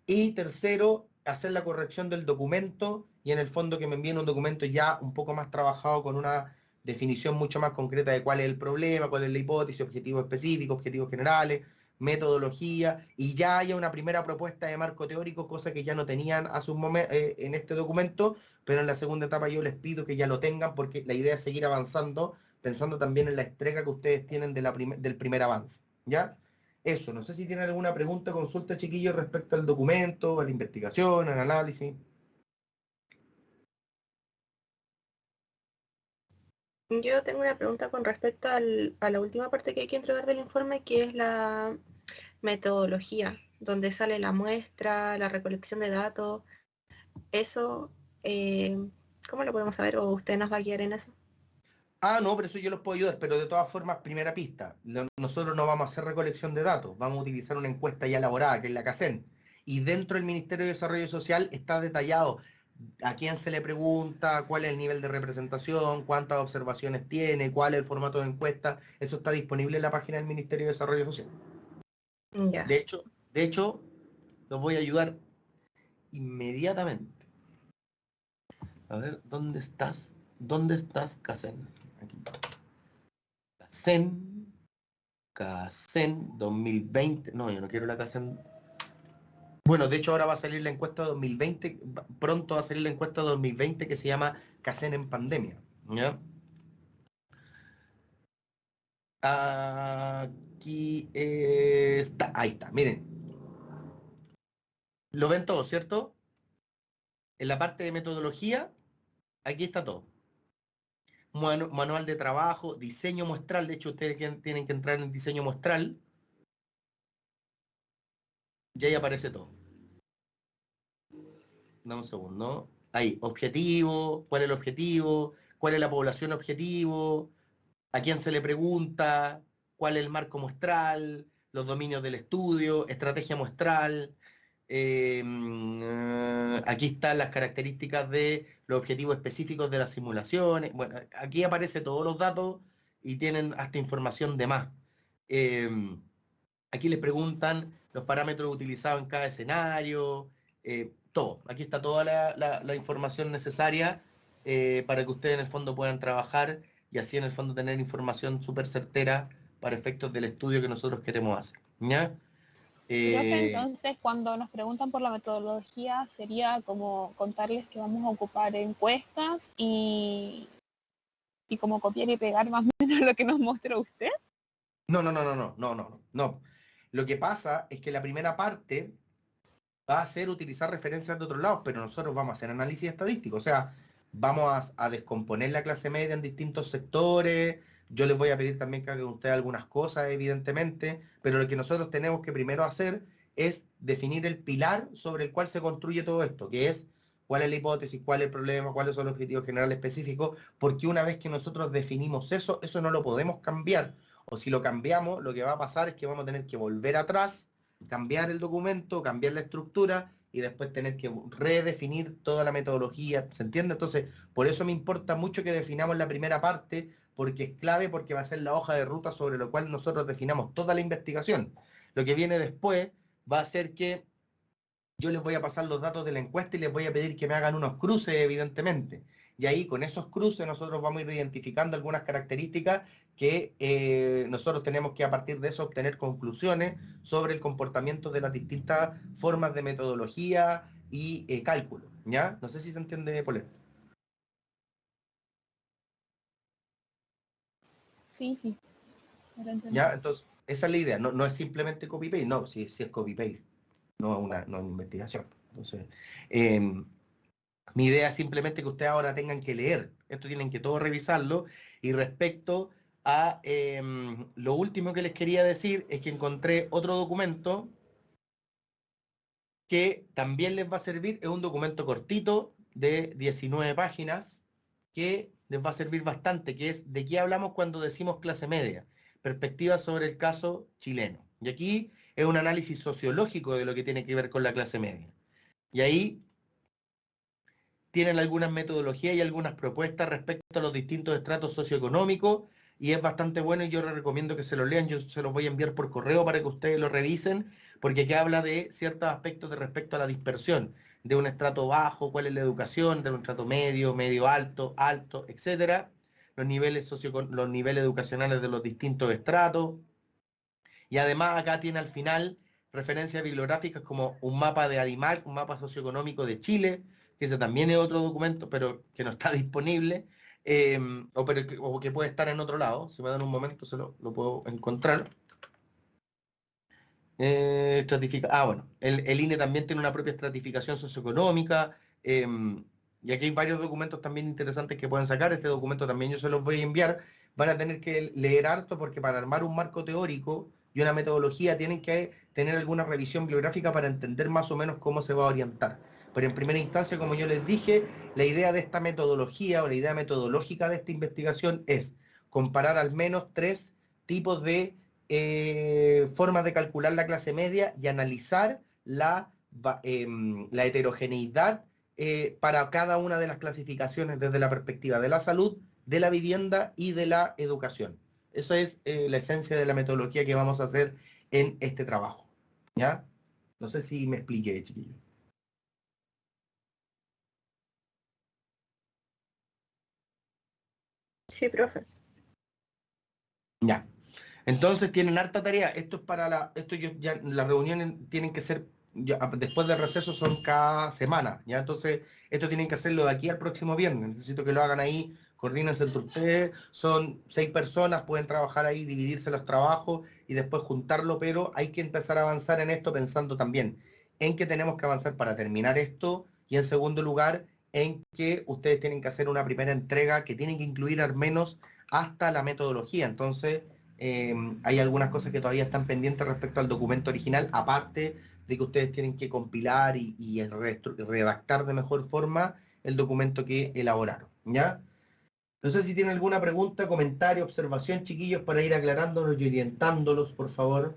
Y tercero, hacer la corrección del documento y en el fondo que me envíen un documento ya un poco más trabajado con una definición mucho más concreta de cuál es el problema, cuál es la hipótesis, objetivos específicos, objetivos generales, metodología, y ya haya una primera propuesta de marco teórico, cosa que ya no tenían a sus en este documento, pero en la segunda etapa yo les pido que ya lo tengan porque la idea es seguir avanzando, pensando también en la entrega que ustedes tienen de del primer avance, ¿ya? Eso, no sé si tienen alguna pregunta o consulta, chiquillos, respecto al documento, a la investigación, al análisis. Yo tengo una pregunta con respecto a la última parte que hay que entregar del informe, que es la metodología, donde sale la muestra, la recolección de datos. Eso, ¿cómo lo podemos saber? ¿O usted nos va a guiar en eso? Ah, no, pero eso yo los puedo ayudar, pero de todas formas, primera pista, nosotros no vamos a hacer recolección de datos, vamos a utilizar una encuesta ya elaborada, que es la CACEN, y dentro del Ministerio de Desarrollo Social está detallado a quién se le pregunta, cuál es el nivel de representación, cuántas observaciones tiene, cuál es el formato de encuesta, eso está disponible en la página del Ministerio de Desarrollo Social. Ya. De hecho, los voy a ayudar inmediatamente. A ver, ¿dónde estás? ¿Dónde estás, CACEN? Aquí. CACEN 2020. No, yo no quiero la CACEN. Bueno, de hecho ahora va a salir la encuesta 2020, pronto va a salir la encuesta 2020 que se llama CACEN en pandemia, ¿ya? Aquí está, ahí está, miren. Lo ven todo, ¿cierto? En la parte de metodología, aquí está todo. Manual de trabajo, diseño muestral, de hecho ustedes tienen que entrar en el diseño muestral, y ahí aparece todo. Dame un segundo. Ahí, objetivo, cuál es el objetivo, cuál es la población objetivo, a quién se le pregunta, cuál es el marco muestral, los dominios del estudio, estrategia muestral. Aquí están las características de los objetivos específicos de las simulaciones. Bueno, aquí aparece todos los datos y tienen hasta información de más. Aquí les preguntan los parámetros utilizados en cada escenario, todo. Aquí está toda la información necesaria para que ustedes en el fondo puedan trabajar y así en el fondo tener información súper certera para efectos del estudio que nosotros queremos hacer. ¿Ya? Profe, entonces cuando nos preguntan por la metodología sería como contarles que vamos a ocupar encuestas y como copiar y pegar más o menos lo que nos mostró usted. No. Lo que pasa es que la primera parte va a ser utilizar referencias de otros lados, pero nosotros vamos a hacer análisis estadístico, o sea, vamos a descomponer la clase media en distintos sectores. Yo les voy a pedir también que hagan ustedes algunas cosas, evidentemente, pero lo que nosotros tenemos que primero hacer es definir el pilar sobre el cual se construye todo esto, que es cuál es la hipótesis, cuál es el problema, cuáles son los objetivos generales específicos, porque una vez que nosotros definimos eso, eso no lo podemos cambiar, o si lo cambiamos, lo que va a pasar es que vamos a tener que volver atrás, cambiar el documento, cambiar la estructura y después tener que redefinir toda la metodología, ¿se entiende? Entonces, por eso me importa mucho que definamos la primera parte, porque es clave, porque va a ser la hoja de ruta sobre lo cual nosotros definamos toda la investigación. Lo que viene después va a ser que yo les voy a pasar los datos de la encuesta y les voy a pedir que me hagan unos cruces, evidentemente. Y ahí con esos cruces nosotros vamos a ir identificando algunas características que nosotros tenemos que a partir de eso obtener conclusiones sobre el comportamiento de las distintas formas de metodología y cálculo. ¿Ya? No sé si se entiende, Paulette. Sí. ¿Ya? Entonces, esa es la idea. No es simplemente copy-paste, no, si es copy-paste, no es una investigación. Entonces, mi idea es simplemente que ustedes ahora tengan que leer. Esto tienen que todos revisarlo. Y respecto a lo último que les quería decir es que encontré otro documento que también les va a servir. Es un documento cortito de 19 páginas que les va a servir bastante, que es de qué hablamos cuando decimos clase media. Perspectiva sobre el caso chileno. Y aquí es un análisis sociológico de lo que tiene que ver con la clase media. Y ahí tienen algunas metodologías y algunas propuestas respecto a los distintos estratos socioeconómicos y es bastante bueno y yo les recomiendo que se lo lean. Yo se los voy a enviar por correo para que ustedes lo revisen, porque aquí habla de ciertos aspectos de respecto a la dispersión, de un estrato bajo, cuál es la educación, de un estrato medio, medio alto, alto, etcétera, los niveles educacionales de los distintos estratos. Y además acá tiene al final referencias bibliográficas como un mapa de ADIMAC, un mapa socioeconómico de Chile, que ese también es otro documento, pero que no está disponible, o que puede estar en otro lado. Si me dan un momento se lo puedo encontrar. Bueno, el INE también tiene una propia estratificación socioeconómica, y aquí hay varios documentos también interesantes que pueden sacar. Este documento también yo se los voy a enviar. Van a tener que leer harto porque para armar un marco teórico y una metodología tienen que tener alguna revisión bibliográfica para entender más o menos cómo se va a orientar. Pero en primera instancia, como yo les dije, la idea de esta metodología o la idea metodológica de esta investigación es comparar al menos 3 tipos de formas de calcular la clase media y analizar la heterogeneidad para cada una de las clasificaciones desde la perspectiva de la salud, de la vivienda y de la educación. Esa es la esencia de la metodología que vamos a hacer en este trabajo. ¿Ya? No sé si me expliqué, chiquillo. Sí, profe. Ya. Entonces tienen harta tarea. Esto es para las reuniones tienen que ser después del receso son cada semana, ¿ya? Entonces, esto tienen que hacerlo de aquí al próximo viernes. Necesito que lo hagan ahí, coordínense entre ustedes. Son 6 personas, pueden trabajar ahí, dividirse los trabajos y después juntarlo, pero hay que empezar a avanzar en esto pensando también en que tenemos que avanzar para terminar esto y en segundo lugar, en que ustedes tienen que hacer una primera entrega que tienen que incluir al menos hasta la metodología. Entonces, hay algunas cosas que todavía están pendientes respecto al documento original, aparte de que ustedes tienen que compilar y redactar de mejor forma el documento que elaboraron, ¿ya? No sé si tienen alguna pregunta, comentario, observación, chiquillos, para ir aclarándolos y orientándolos, por favor.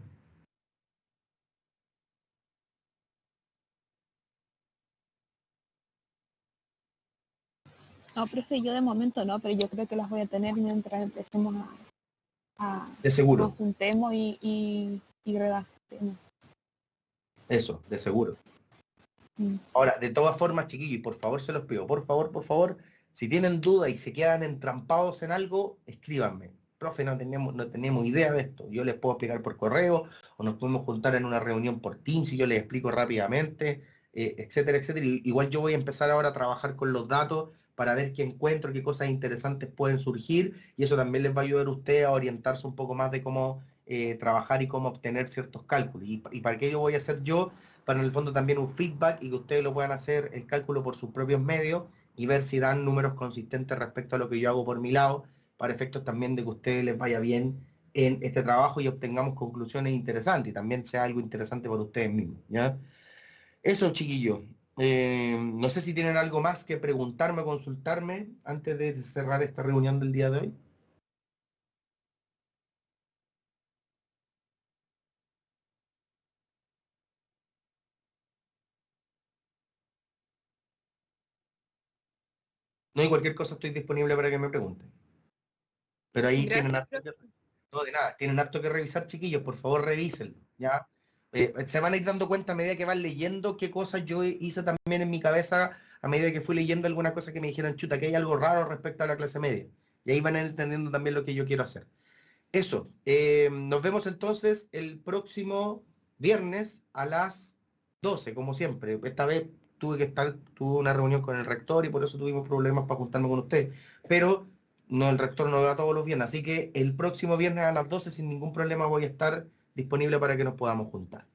No, profe, yo de momento no, pero yo creo que las voy a tener mientras empecemos De seguro. nos juntemos y redactemos. Eso, de seguro. Mm. Ahora, de todas formas, chiquillos, y por favor se los pido, por favor, si tienen dudas y se quedan entrampados en algo, escríbanme. Profe, no teníamos idea de esto. Yo les puedo explicar por correo, o nos podemos juntar en una reunión por Teams y yo les explico rápidamente, etcétera, etcétera. Igual yo voy a empezar ahora a trabajar con los datos para ver qué encuentro, qué cosas interesantes pueden surgir, y eso también les va a ayudar a ustedes a orientarse un poco más de cómo trabajar y cómo obtener ciertos cálculos. Y para qué yo voy a hacer yo, para en el fondo también un feedback y que ustedes lo puedan hacer el cálculo por sus propios medios y ver si dan números consistentes respecto a lo que yo hago por mi lado, para efectos también de que a ustedes les vaya bien en este trabajo y obtengamos conclusiones interesantes y también sea algo interesante para ustedes mismos, ¿ya? Eso, chiquillos. No sé si tienen algo más que preguntarme o consultarme antes de cerrar esta reunión del día de hoy. No hay cualquier cosa, estoy disponible para que me pregunten. Pero ahí tienen harto que, no, de nada, tienen harto que revisar, chiquillos, por favor revísenlo, ¿ya? Se van a ir dando cuenta a medida que van leyendo qué cosas yo hice también en mi cabeza, a medida que fui leyendo algunas cosas que me dijeron, chuta, que hay algo raro respecto a la clase media. Y ahí van a ir entendiendo también lo que yo quiero hacer. Eso, nos vemos entonces el próximo viernes a las 12, como siempre. Esta vez tuve una reunión con el rector y por eso tuvimos problemas para juntarme con usted. Pero no, el rector no va todos los viernes, así que el próximo viernes a las 12 sin ningún problema voy a estar disponible para que nos podamos juntar.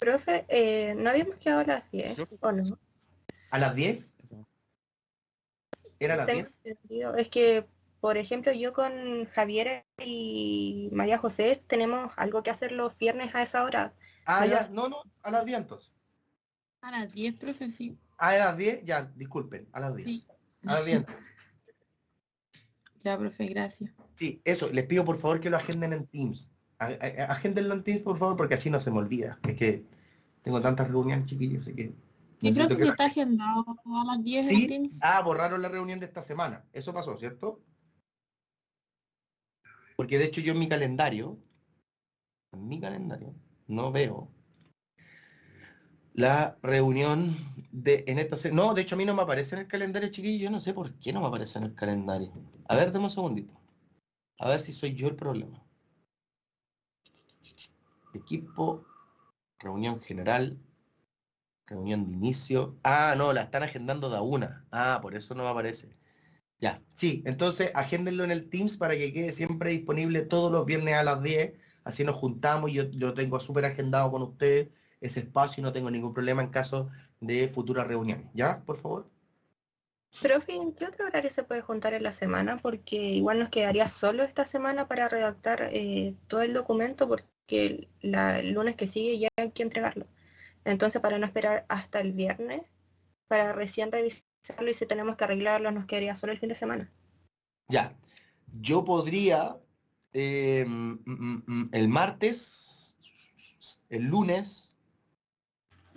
Profe, ¿no habíamos quedado a las 10 o no? ¿A las 10? ¿Era a las Tengo 10? entendido. Es que, por ejemplo, yo con Javier y María José tenemos algo que hacer los viernes a esa hora. Ah, ya, no, a las 10 entonces. A las 10, profe, sí. Ah, a las 10, ya, disculpen, a las 10. Sí. A las 10. Ya, profe, gracias. Sí, eso, les pido por favor que lo agenden en Teams. Agéndenlo en Teams, por favor, porque así no se me olvida. Es que tengo tantas reuniones, chiquillos, así que... Sí, profe, si está agendado a las 10 en ¿Sí? Teams. Ah, borraron la reunión de esta semana. Eso pasó, ¿cierto? Porque de hecho yo en mi calendario, no veo la reunión en esta semana. No, de hecho a mí no me aparece en el calendario, chiquillos. Yo no sé por qué no me aparece en el calendario. A ver, dame un segundito. A ver si soy yo el problema. Equipo, reunión general, reunión de inicio. Ah, no, la están agendando de a una. Ah, por eso no me aparece. Ya, sí, entonces agéndenlo en el Teams para que quede siempre disponible todos los viernes a las 10. Así nos juntamos, yo lo tengo súper agendado con ustedes, ese espacio, y no tengo ningún problema en caso de futuras reuniones. ¿Ya? Por favor. Profe, ¿en qué otro horario se puede juntar en la semana? Porque igual nos quedaría solo esta semana para redactar todo el documento porque el lunes que sigue ya hay que entregarlo. Entonces, para no esperar hasta el viernes, para recién revisarlo y si tenemos que arreglarlo, nos quedaría solo el fin de semana. Ya, yo podría el martes, el lunes,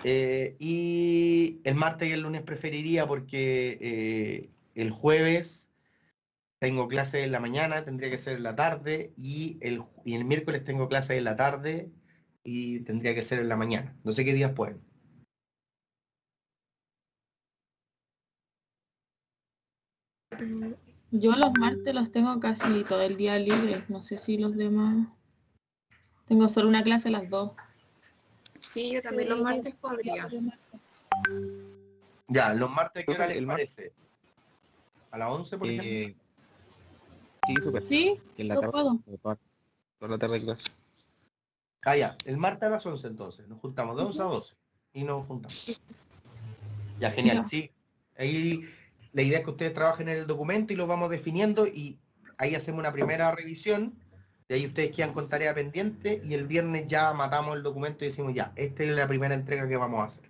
y el martes y el lunes preferiría porque el jueves tengo clase en la mañana, tendría que ser en la tarde, y el miércoles tengo clase en la tarde y tendría que ser en la mañana. No sé qué días pueden. Yo los martes los tengo casi todo el día libre. No sé si los demás. Tengo solo una clase a las 2. Sí, yo también los martes podría. Ya, los martes, ¿a qué hora Profe, les el mar- parece? ¿A las 11, por ejemplo? Sí, súper. Sí, Que en la yo tarde, puedo. toda la tarde clase. Ah, ya, el martes a las 11 entonces. Nos juntamos de 11 a 12 y nos juntamos. Ya, genial, Ya. sí. Ahí la idea es que ustedes trabajen en el documento y lo vamos definiendo y ahí hacemos una primera revisión. De ahí ustedes quedan con tarea pendiente y el viernes ya matamos el documento y decimos ya, esta es la primera entrega que vamos a hacer.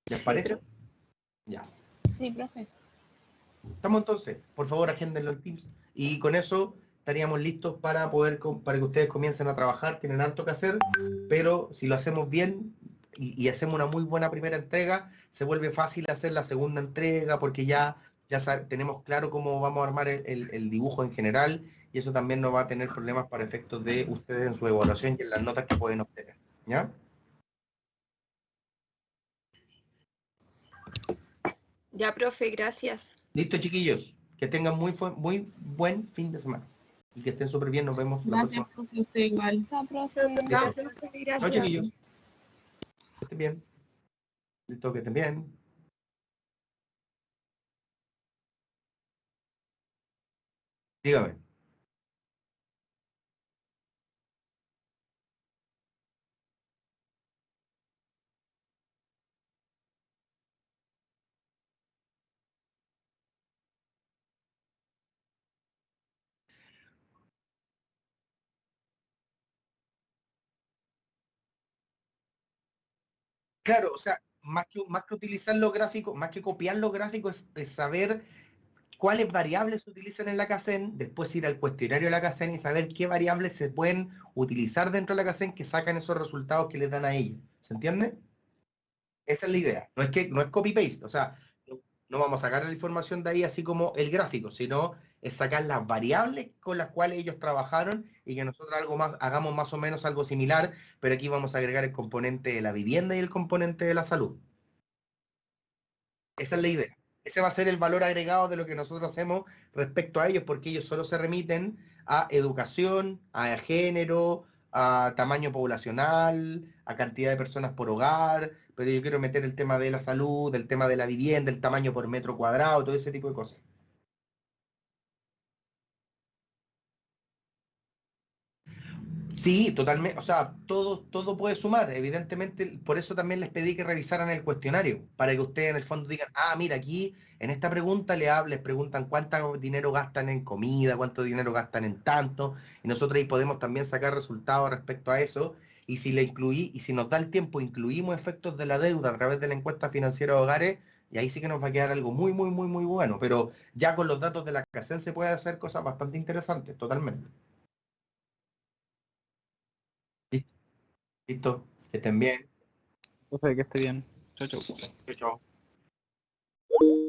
¿Les Sí, parece? profe. Ya. Sí, profe. Estamos entonces, por favor, agéndenlo en Teams. Y con eso estaríamos listos para poder, para que ustedes comiencen a trabajar. Tienen harto que hacer, pero si lo hacemos bien y hacemos una muy buena primera entrega, se vuelve fácil hacer la segunda entrega porque tenemos claro cómo vamos a armar el dibujo en general y eso también no va a tener problemas para efectos de ustedes en su evaluación y en las notas que pueden obtener. ¿Ya? Ya, profe, gracias. Listo, chiquillos. Que tengan muy buen fin de semana. Y que estén súper bien. Nos vemos la Gracias, próxima. profe, usted igual. Chao, profe. Chao, Listo. profe, Chao, gracias. chiquillos. Que estén bien. Listo, que estén bien. Dígame. Claro, o sea, más que utilizar los gráficos, más que copiar los gráficos, es saber cuáles variables se utilizan en la CACEN, después ir al cuestionario de la CACEN y saber qué variables se pueden utilizar dentro de la CACEN que sacan esos resultados que les dan a ellos. ¿Se entiende? Esa es la idea. No es copy-paste, o sea, no vamos a sacar la información de ahí así como el gráfico, sino es sacar las variables con las cuales ellos trabajaron y que nosotros hagamos más o menos algo similar, pero aquí vamos a agregar el componente de la vivienda y el componente de la salud. Esa es la idea. Ese va a ser el valor agregado de lo que nosotros hacemos respecto a ellos, porque ellos solo se remiten a educación, a género, a tamaño poblacional, a cantidad de personas por hogar, pero yo quiero meter el tema de la salud, el tema de la vivienda, el tamaño por metro cuadrado, todo ese tipo de cosas. Sí, totalmente, o sea, todo puede sumar, evidentemente, por eso también les pedí que revisaran el cuestionario, para que ustedes en el fondo digan, ah, mira, aquí en esta pregunta les preguntan cuánto dinero gastan en comida, cuánto dinero gastan en tanto, y nosotros ahí podemos también sacar resultados respecto a eso, y si nos da el tiempo, incluimos efectos de la deuda a través de la encuesta financiera de hogares, y ahí sí que nos va a quedar algo muy bueno, pero ya con los datos de la CACEN se puede hacer cosas bastante interesantes, totalmente. Listo, que estén bien. Profe, que esté bien. Chau, chau. Chao, chao.